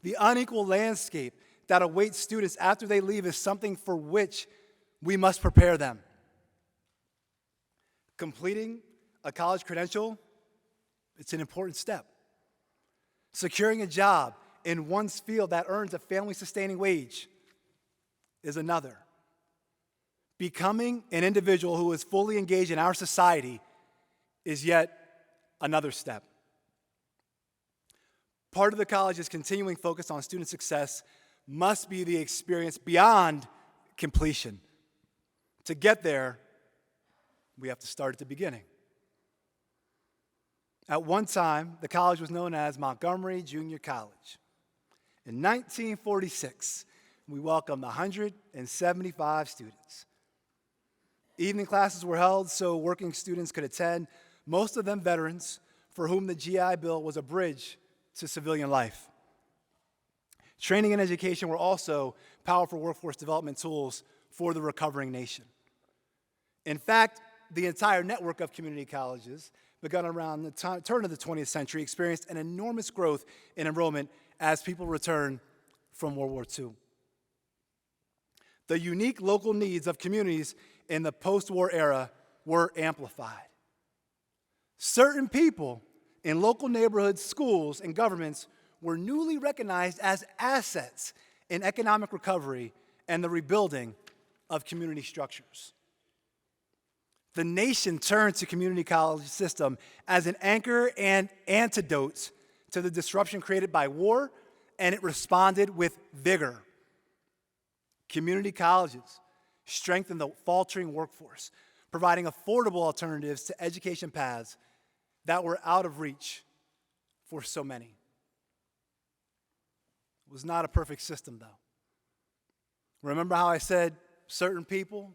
the unequal landscape that awaits students after they leave is something for which we must prepare them. Completing a college credential, it's an important step. Securing a job in one's field that earns a family-sustaining wage is another. Becoming an individual who is fully engaged in our society is yet another step. Part of the college's continuing focus on student success must be the experience beyond completion. To get there, we have to start at the beginning. At one time, the college was known as Montgomery Junior College. In 1946, we welcomed 175 students. Evening classes were held so working students could attend, most of them veterans for whom the GI Bill was a bridge to civilian life. Training and education were also powerful workforce development tools for the recovering nation. In fact, the entire network of community colleges, begun around the turn of the 20th century, experienced an enormous growth in enrollment as people returned from World War II. The unique local needs of communities in the post-war era were amplified. Certain people in local neighborhoods, schools, and governments were newly recognized as assets in economic recovery and the rebuilding of community structures. The nation turned to community college system as an anchor and antidote to the disruption created by war, and it responded with vigor. Community colleges strengthened the faltering workforce, providing affordable alternatives to education paths that were out of reach for so many. It was not a perfect system, though. Remember how I said certain people?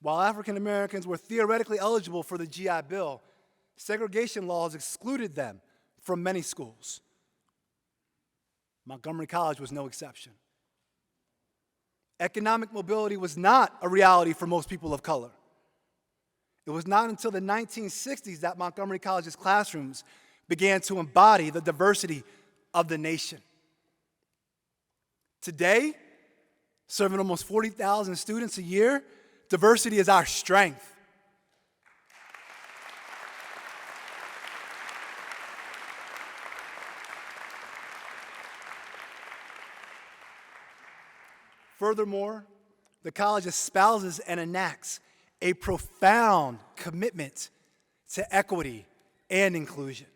While African Americans were theoretically eligible for the GI Bill, segregation laws excluded them from many schools. Montgomery College was no exception. Economic mobility was not a reality for most people of color. It was not until the 1960s that Montgomery College's classrooms began to embody the diversity of the nation. Today, serving almost 40,000 students a year, diversity is our strength. Furthermore, the college espouses and enacts a profound commitment to equity and inclusion.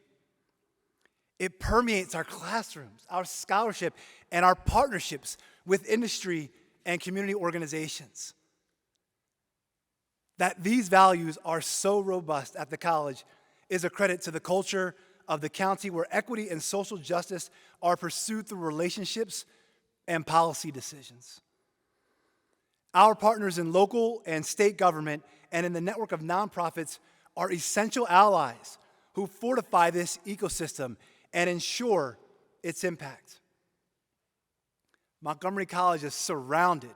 It permeates our classrooms, our scholarship, and our partnerships with industry and community organizations. That these values are so robust at the college is a credit to the culture of the county, where equity and social justice are pursued through relationships and policy decisions. Our partners in local and state government and in the network of nonprofits are essential allies who fortify this ecosystem and ensure its impact. Montgomery College is surrounded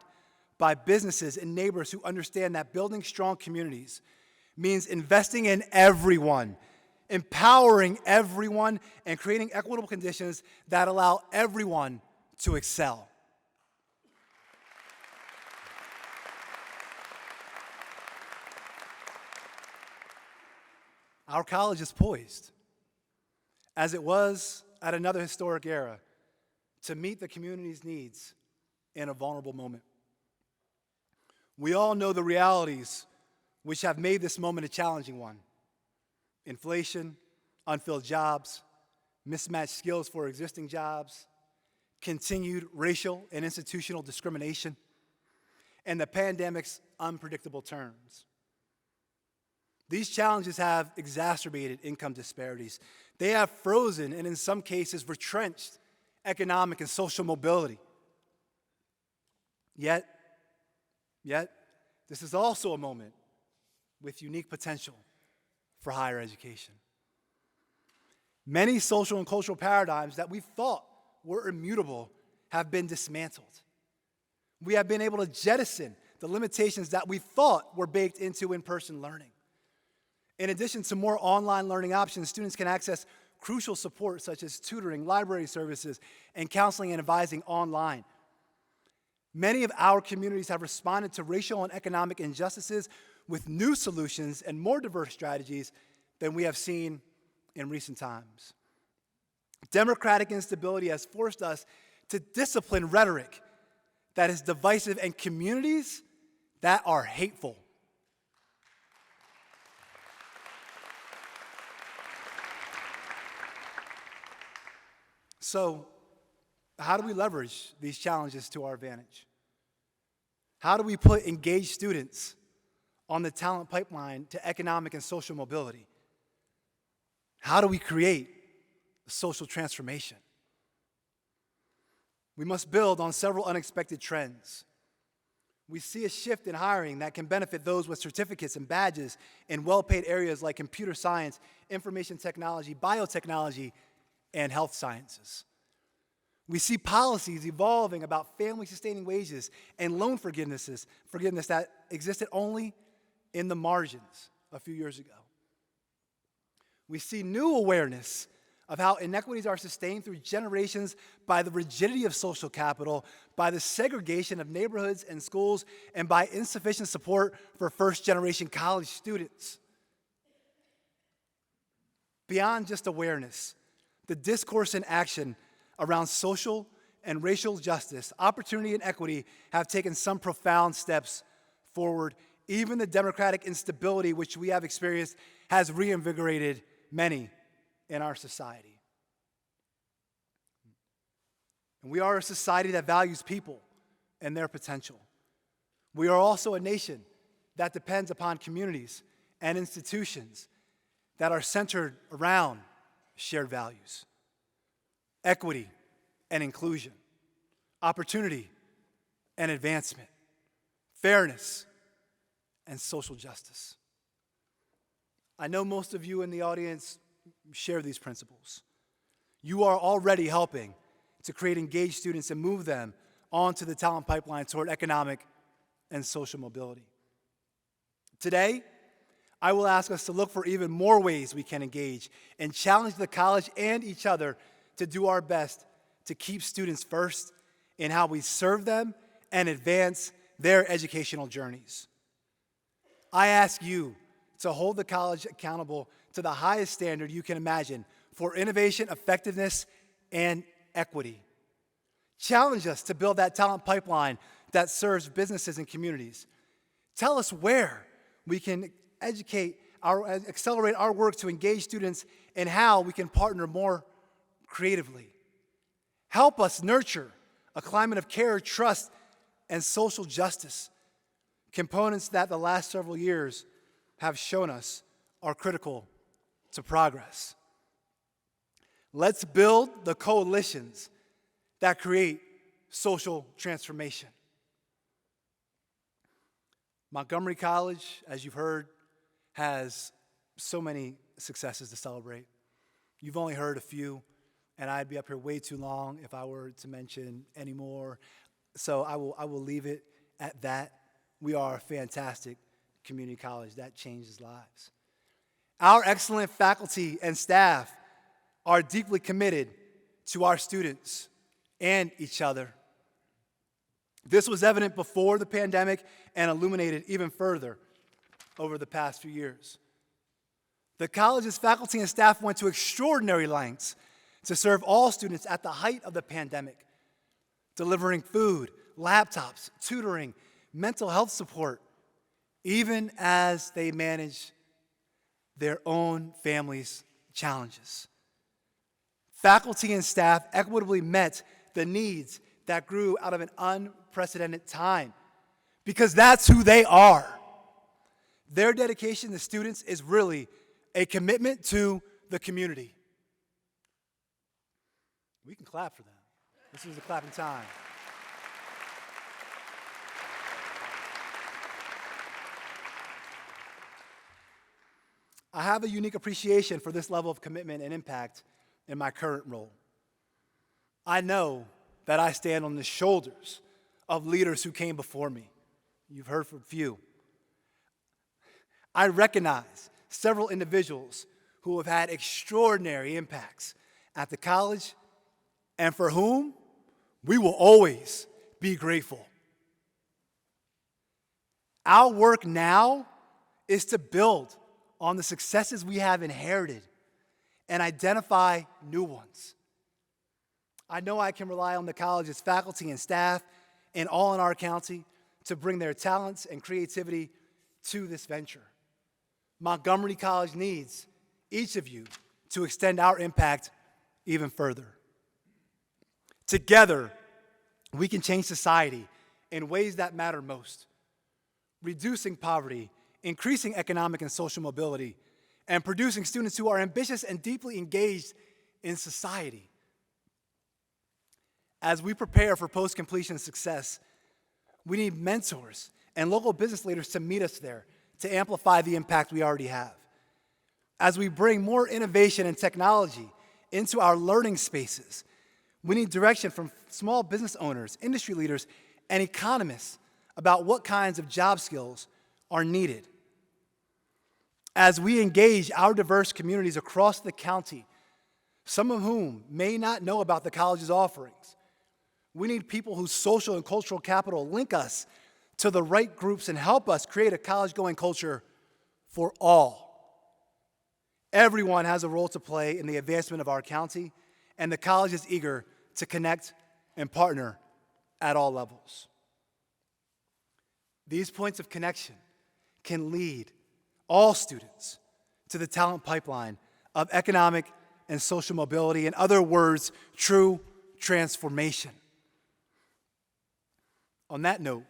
by businesses and neighbors who understand that building strong communities means investing in everyone, empowering everyone, and creating equitable conditions that allow everyone to excel. Our college is poised, as it was at another historic era, to meet the community's needs in a vulnerable moment. We all know the realities which have made this moment a challenging one. Inflation, unfilled jobs, mismatched skills for existing jobs, continued racial and institutional discrimination, and the pandemic's unpredictable terms. These challenges have exacerbated income disparities. They have frozen and in some cases retrenched economic and social mobility. Yet, this is also a moment with unique potential for higher education. Many social and cultural paradigms that we thought were immutable have been dismantled. We have been able to jettison the limitations that we thought were baked into in-person learning. In addition to more online learning options, students can access crucial support such as tutoring, library services, and counseling and advising online. Many of our communities have responded to racial and economic injustices with new solutions and more diverse strategies than we have seen in recent times. Democratic instability has forced us to discipline rhetoric that is divisive and communities that are hateful. So, how do we leverage these challenges to our advantage? How do we put engaged students on the talent pipeline to economic and social mobility? How do we create a social transformation? We must build on several unexpected trends. We see a shift in hiring that can benefit those with certificates and badges in well-paid areas like computer science, information technology, biotechnology, and health sciences. We see policies evolving about family-sustaining wages and loan forgiveness that existed only in the margins a few years ago. We see new awareness of how inequities are sustained through generations by the rigidity of social capital, by the segregation of neighborhoods and schools, and by insufficient support for first-generation college students. Beyond just awareness, the discourse and action around social and racial justice, opportunity, and equity have taken some profound steps forward. Even the democratic instability which we have experienced has reinvigorated many in our society. And we are a society that values people and their potential. We are also a nation that depends upon communities and institutions that are centered around shared values, equity and inclusion, opportunity and advancement, fairness and social justice. I know most of you in the audience share these principles. You are already helping to create engaged students and move them onto the talent pipeline toward economic and social mobility. Today, I will ask us to look for even more ways we can engage and challenge the college and each other to do our best to keep students first in how we serve them and advance their educational journeys. I ask you to hold the college accountable to the highest standard you can imagine for innovation, effectiveness, and equity. Challenge us to build that talent pipeline that serves businesses and communities. Tell us where we can accelerate our work to engage students and how we can partner more creatively. Help us nurture a climate of care, trust, and social justice, components that the last several years have shown us are critical to progress. Let's build the coalitions that create social transformation. Montgomery College, as you've heard, has so many successes to celebrate. You've only heard a few, and I'd be up here way too long if I were to mention any more. So I will leave it at that. We are a fantastic community college that changes lives. Our excellent faculty and staff are deeply committed to our students and each other. This was evident before the pandemic and illuminated even further over the past few years. The college's faculty and staff went to extraordinary lengths to serve all students at the height of the pandemic, delivering food, laptops, tutoring, mental health support, even as they managed their own families' challenges. Faculty and staff equitably met the needs that grew out of an unprecedented time, because that's who they are. Their dedication to students is really a commitment to the community. We can clap for them. This is a clapping time. I have a unique appreciation for this level of commitment and impact in my current role. I know that I stand on the shoulders of leaders who came before me. You've heard from a few. I recognize several individuals who have had extraordinary impacts at the college and for whom we will always be grateful. Our work now is to build on the successes we have inherited and identify new ones. I know I can rely on the college's faculty and staff and all in our county to bring their talents and creativity to this venture. Montgomery College needs each of you to extend our impact even further. Together, we can change society in ways that matter most, reducing poverty, increasing economic and social mobility, and producing students who are ambitious and deeply engaged in society. As we prepare for post-completion success, we need mentors and local business leaders to meet us there to amplify the impact we already have. As we bring more innovation and technology into our learning spaces, we need direction from small business owners, industry leaders, and economists about what kinds of job skills are needed. As we engage our diverse communities across the county, some of whom may not know about the college's offerings, we need people whose social and cultural capital link us to the right groups and help us create a college-going culture for all. Everyone has a role to play in the advancement of our county, and the college is eager to connect and partner at all levels. These points of connection can lead all students to the talent pipeline of economic and social mobility. In other words, true transformation. On that note,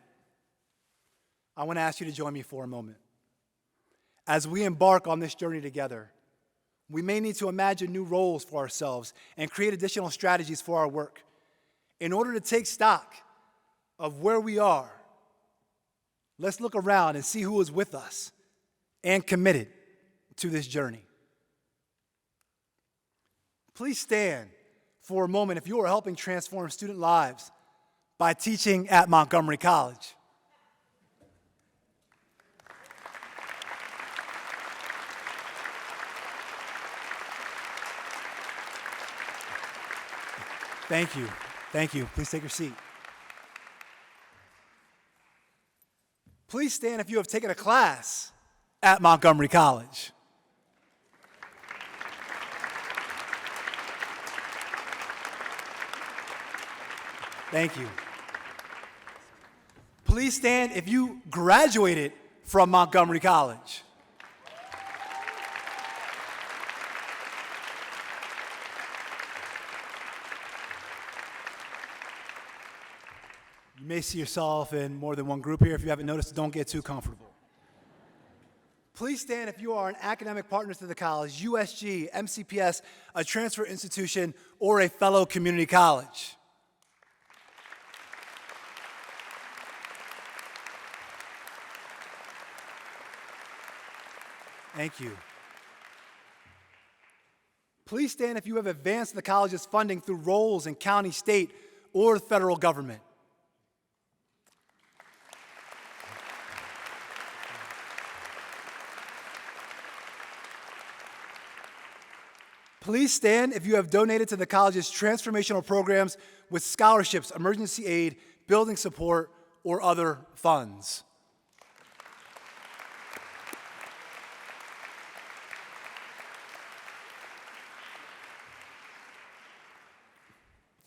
I want to ask you to join me for a moment. As we embark on this journey together, we may need to imagine new roles for ourselves and create additional strategies for our work. In order to take stock of where we are, let's look around and see who is with us and committed to this journey. Please stand for a moment if you are helping transform student lives by teaching at Montgomery College. Thank you. Thank you. Please take your seat. Please stand if you have taken a class at Montgomery College. Thank you. Please stand if you graduated from Montgomery College. You may see yourself in more than one group here. If you haven't noticed, don't get too comfortable. Please stand if you are an academic partner to the college, USG, MCPS, a transfer institution, or a fellow community college. Thank you. Please stand if you have advanced the college's funding through roles in county, state, or the federal government. Please stand if you have donated to the college's transformational programs with scholarships, emergency aid, building support, or other funds.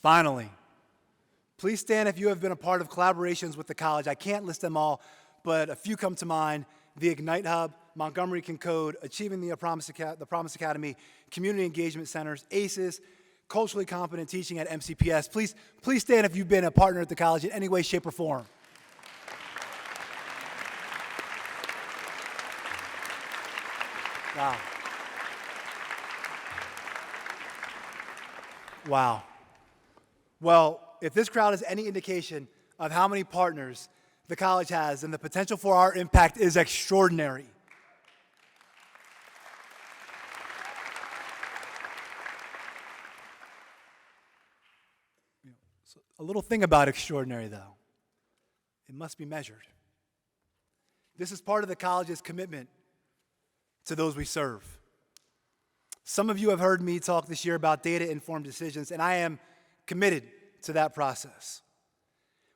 Finally, please stand if you have been a part of collaborations with the college. I can't list them all, but a few come to mind: the Ignite Hub, Montgomery Can Code, Achieving the Promise Academy, Community Engagement Centers, ACES, Culturally Competent Teaching at MCPS. Please stand if you've been a partner at the college in any way, shape, or form. Wow. Wow. Well, if this crowd is any indication of how many partners the college has, then the potential for our impact is extraordinary. So a little thing about extraordinary, though. It must be measured. This is part of the college's commitment to those we serve. Some of you have heard me talk this year about data-informed decisions, and I am committed to that process.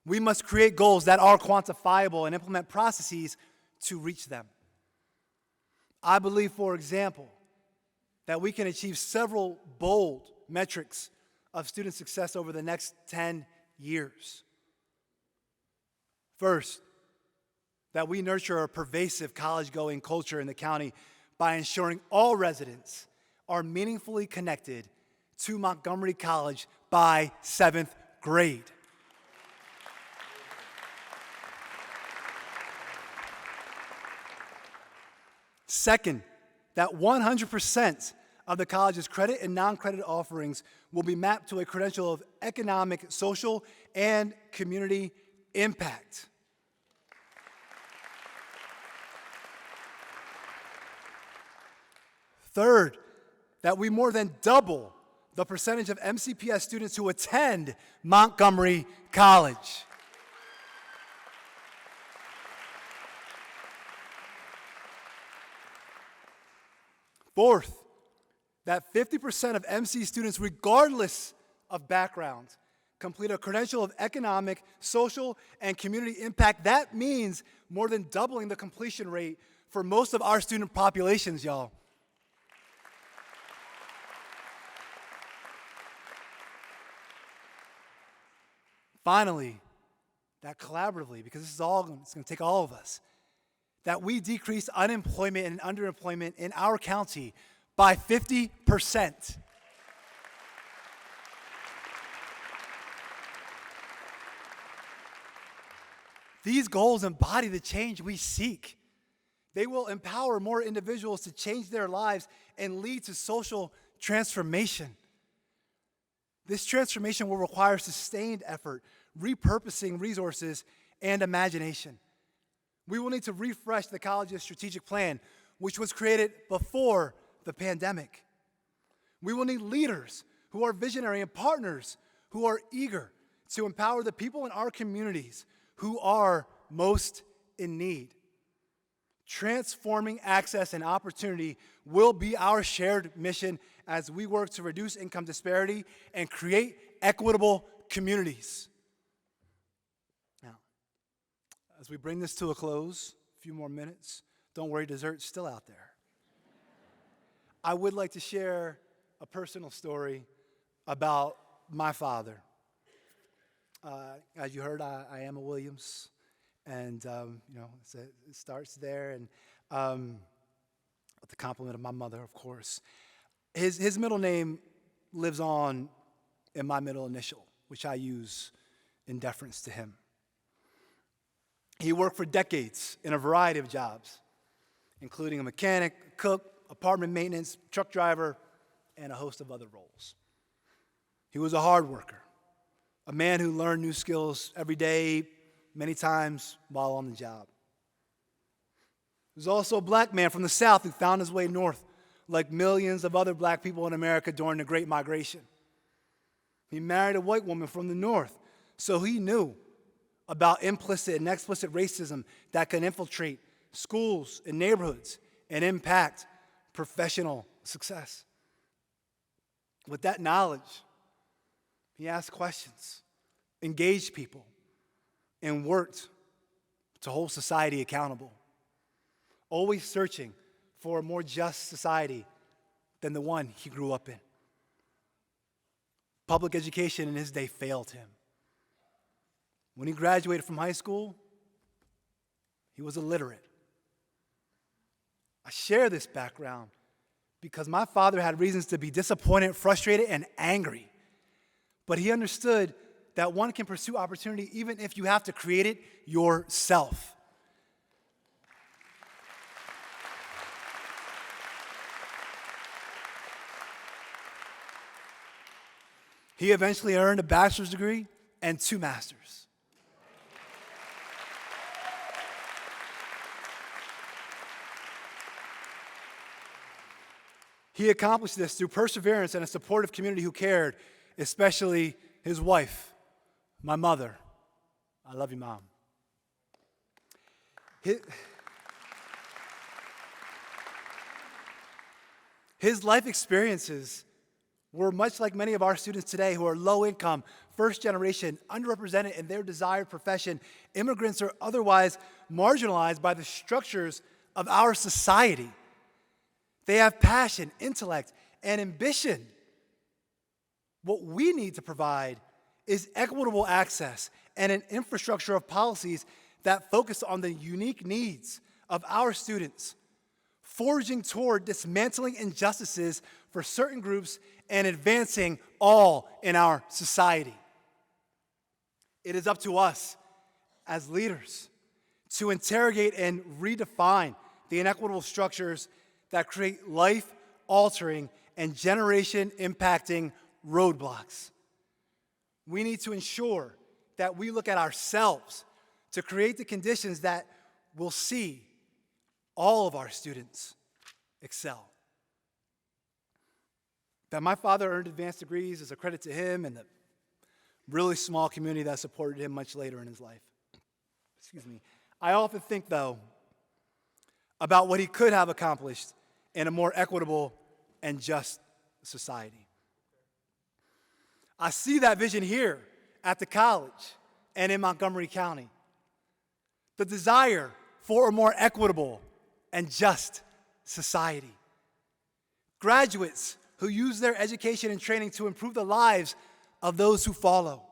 We must create goals that are quantifiable and implement processes to reach them. I believe, for example, that we can achieve several bold metrics of student success over the next 10 years. First, that we nurture a pervasive college-going culture in the county by ensuring all residents are meaningfully connected to Montgomery College by 7th grade. Second, that 100% of the college's credit and non-credit offerings will be mapped to a credential of economic, social, and community impact. Third, that we more than double the percentage of MCPS students who attend Montgomery College. Fourth, that 50% of MC students, regardless of background, complete a credential of economic, social, and community impact. That means more than doubling the completion rate for most of our student populations, y'all. Finally, that collaboratively, because it's going to take all of us, that we decrease unemployment and underemployment in our county by 50%. These goals embody the change we seek. They will empower more individuals to change their lives and lead to social transformation. This transformation will require sustained effort, repurposing resources, and imagination. We will need to refresh the college's strategic plan, which was created before the pandemic. We will need leaders who are visionary and partners who are eager to empower the people in our communities who are most in need. Transforming access and opportunity will be our shared mission as we work to reduce income disparity and create equitable communities. Now, as we bring this to a close, a few more minutes, don't worry, dessert's still out there. I would like to share a personal story about my father. As you heard, I am a Williams, and it starts there, and with the compliment of my mother, of course. His middle name lives on in my middle initial, which I use in deference to him. He worked for decades in a variety of jobs, including a mechanic, a cook, apartment maintenance, truck driver, and a host of other roles. He was a hard worker, a man who learned new skills every day, many times while on the job. There's also a black man from the South who found his way north, like millions of other black people in America during the Great Migration. He married a white woman from the North, so he knew about implicit and explicit racism that can infiltrate schools and neighborhoods and impact professional success. With that knowledge, he asked questions, engaged people, and worked to hold society accountable, always searching for a more just society than the one he grew up in. Public education in his day failed him. When he graduated from high school, he was illiterate. I share this background because my father had reasons to be disappointed, frustrated, and angry. But he understood that one can pursue opportunity even if you have to create it yourself. He eventually earned a bachelor's degree and 2 masters. He accomplished this through perseverance and a supportive community who cared, especially his wife, my mother. I love you, Mom. His life experiences were much like many of our students today who are low income, first generation, underrepresented in their desired profession, immigrants or otherwise marginalized by the structures of our society. They have passion, intellect, and ambition. What we need to provide is equitable access and an infrastructure of policies that focus on the unique needs of our students, forging toward dismantling injustices for certain groups and advancing all in our society. It is up to us as leaders to interrogate and redefine the inequitable structures that create life-altering and generation-impacting roadblocks. We need to ensure that we look at ourselves to create the conditions that will see all of our students excel. That my father earned advanced degrees is a credit to him and the really small community that supported him much later in his life. Excuse me. I often think, though, about what he could have accomplished in a more equitable and just society. I see that vision here at the college and in Montgomery County. The desire for a more equitable and just society. Graduates who use their education and training to improve the lives of those who follow.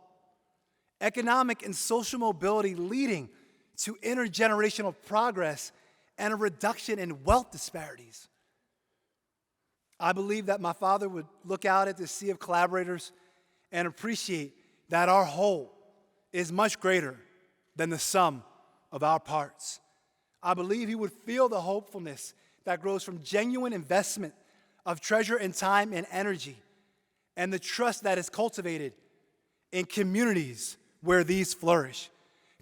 Economic and social mobility leading to intergenerational progress and a reduction in wealth disparities. I believe that my father would look out at this sea of collaborators and appreciate that our whole is much greater than the sum of our parts. I believe he would feel the hopefulness that grows from genuine investment of treasure and time and energy, and the trust that is cultivated in communities where these flourish.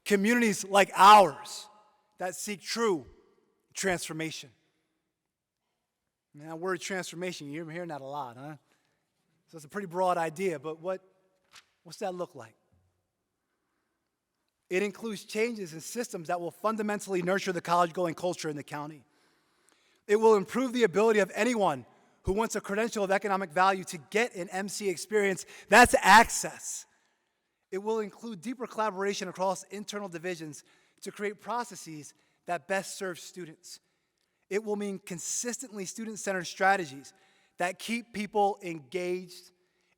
Communities like ours that seek true transformation. Now, that word transformation, you're hearing that a lot, huh? So it's a pretty broad idea, but what's that look like? It includes changes in systems that will fundamentally nurture the college-going culture in the county. It will improve the ability of anyone who wants a credential of economic value to get an MC experience. That's access. It will include deeper collaboration across internal divisions to create processes that best serve students. It will mean consistently student-centered strategies that keep people engaged,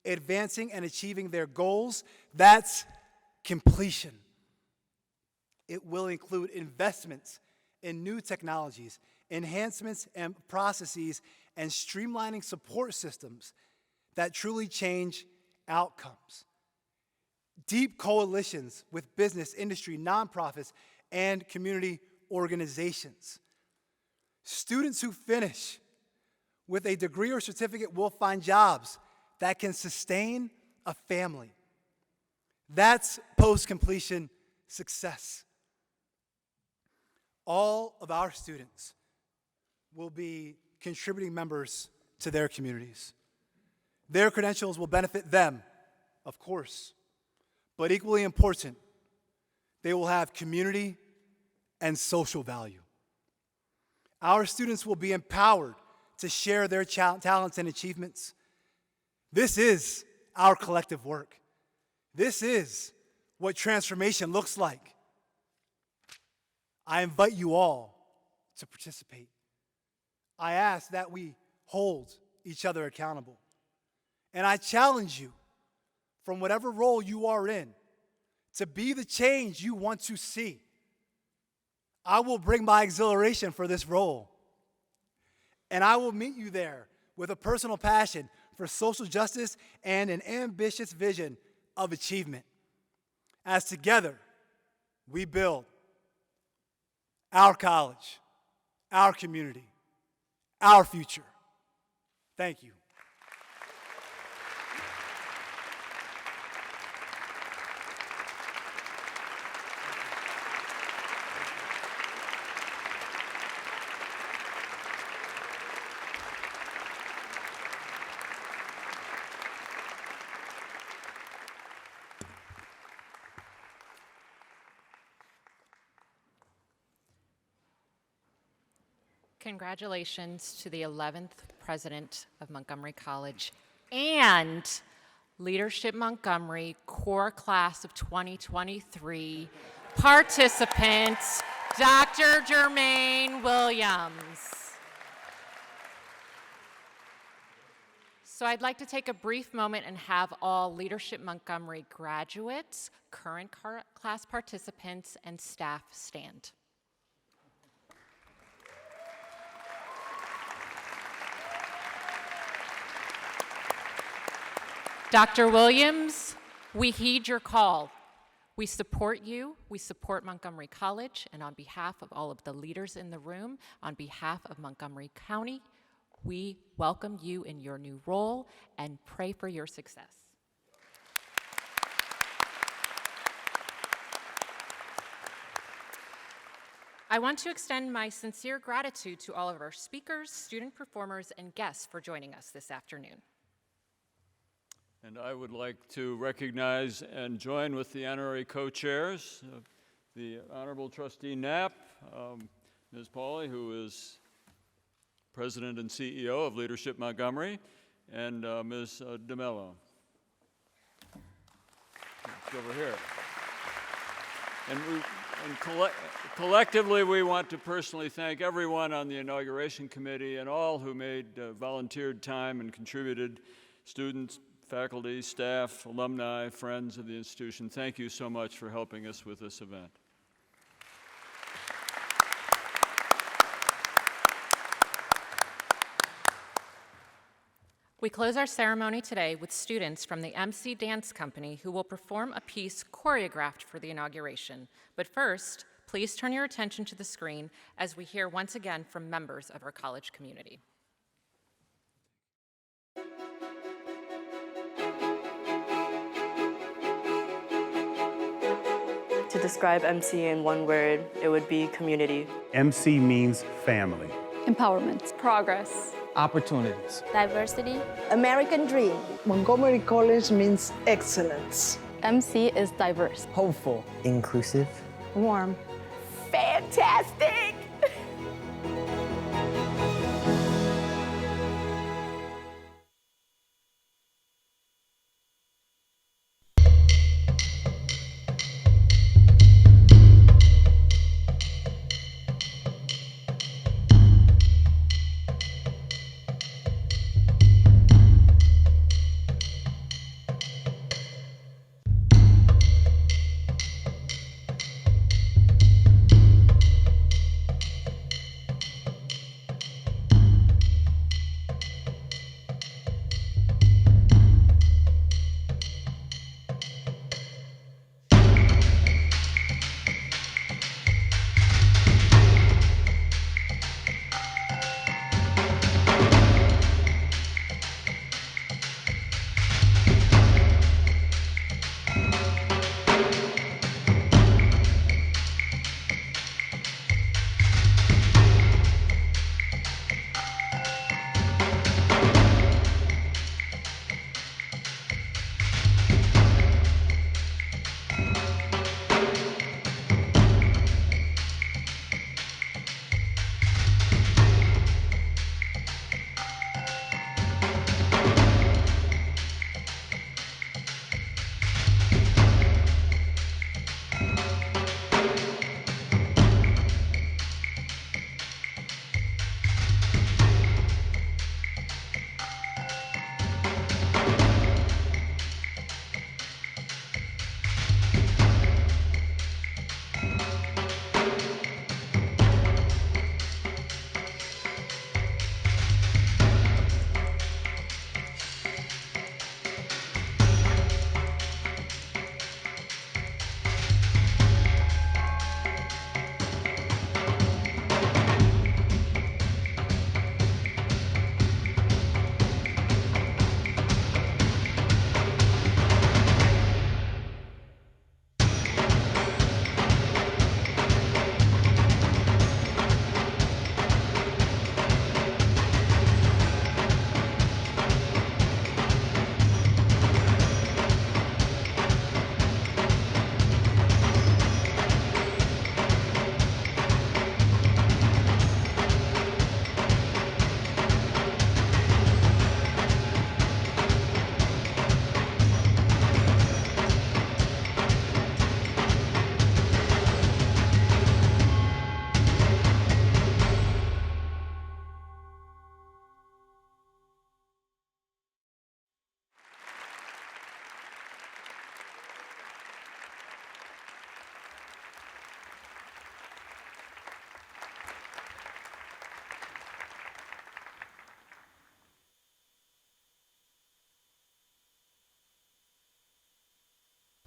advancing and achieving their goals. That's completion. It will include investments in new technologies, enhancements and processes, and streamlining support systems that truly change outcomes. Deep coalitions with business, industry, nonprofits, and community organizations. Students who finish with a degree or certificate will find jobs that can sustain a family. That's post-completion success. all of our students will be contributing members to their communities. Their credentials will benefit them, of course, but equally important, they will have community and social value. Our students will be empowered to share their talents and achievements. This is our collective work. This is what transformation looks like. I invite you all to participate. I ask that we hold each other accountable. And I challenge you, from whatever role you are in, to be the change you want to see. I will bring my exhilaration for this role. And I will meet you there with a personal passion for social justice and an ambitious vision of achievement. As together, we build our college, our community, our future. Thank you. Congratulations to the 11th president of Montgomery College and Leadership Montgomery Core Class of 2023 participants, Dr. Jermaine Williams. So I'd like to take a brief moment and have all Leadership Montgomery graduates, current class participants, and staff stand. Dr. Williams, we heed your call. We support you, we support Montgomery College, and on behalf of all of the leaders in the room, on behalf of Montgomery County, we welcome you in your new role and pray for your success. I want to extend my sincere gratitude to all of our speakers, student performers, and guests for joining us this afternoon. And I would like to recognize and join with the honorary co-chairs, the Honorable Trustee Knapp, Ms. Pauley, who is President and CEO of Leadership Montgomery, and Ms. D'Mello. It's over here. And collectively, we want to personally thank everyone on the Inauguration Committee and all who made volunteered time and contributed, students, faculty, staff, alumni, friends of the institution. Thank you so much for helping us with this event. We close our ceremony today with students from the MC Dance Company who will perform a piece choreographed for the inauguration. But first, please turn your attention to the screen as we hear once again from members of our college community. To describe MC in one word, it would be community. MC means family. Empowerment. Progress. Opportunities. Diversity. American dream. Montgomery College means excellence. MC is diverse. Hopeful. Inclusive. Warm. Fantastic!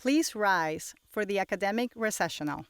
Please rise for the academic recessional.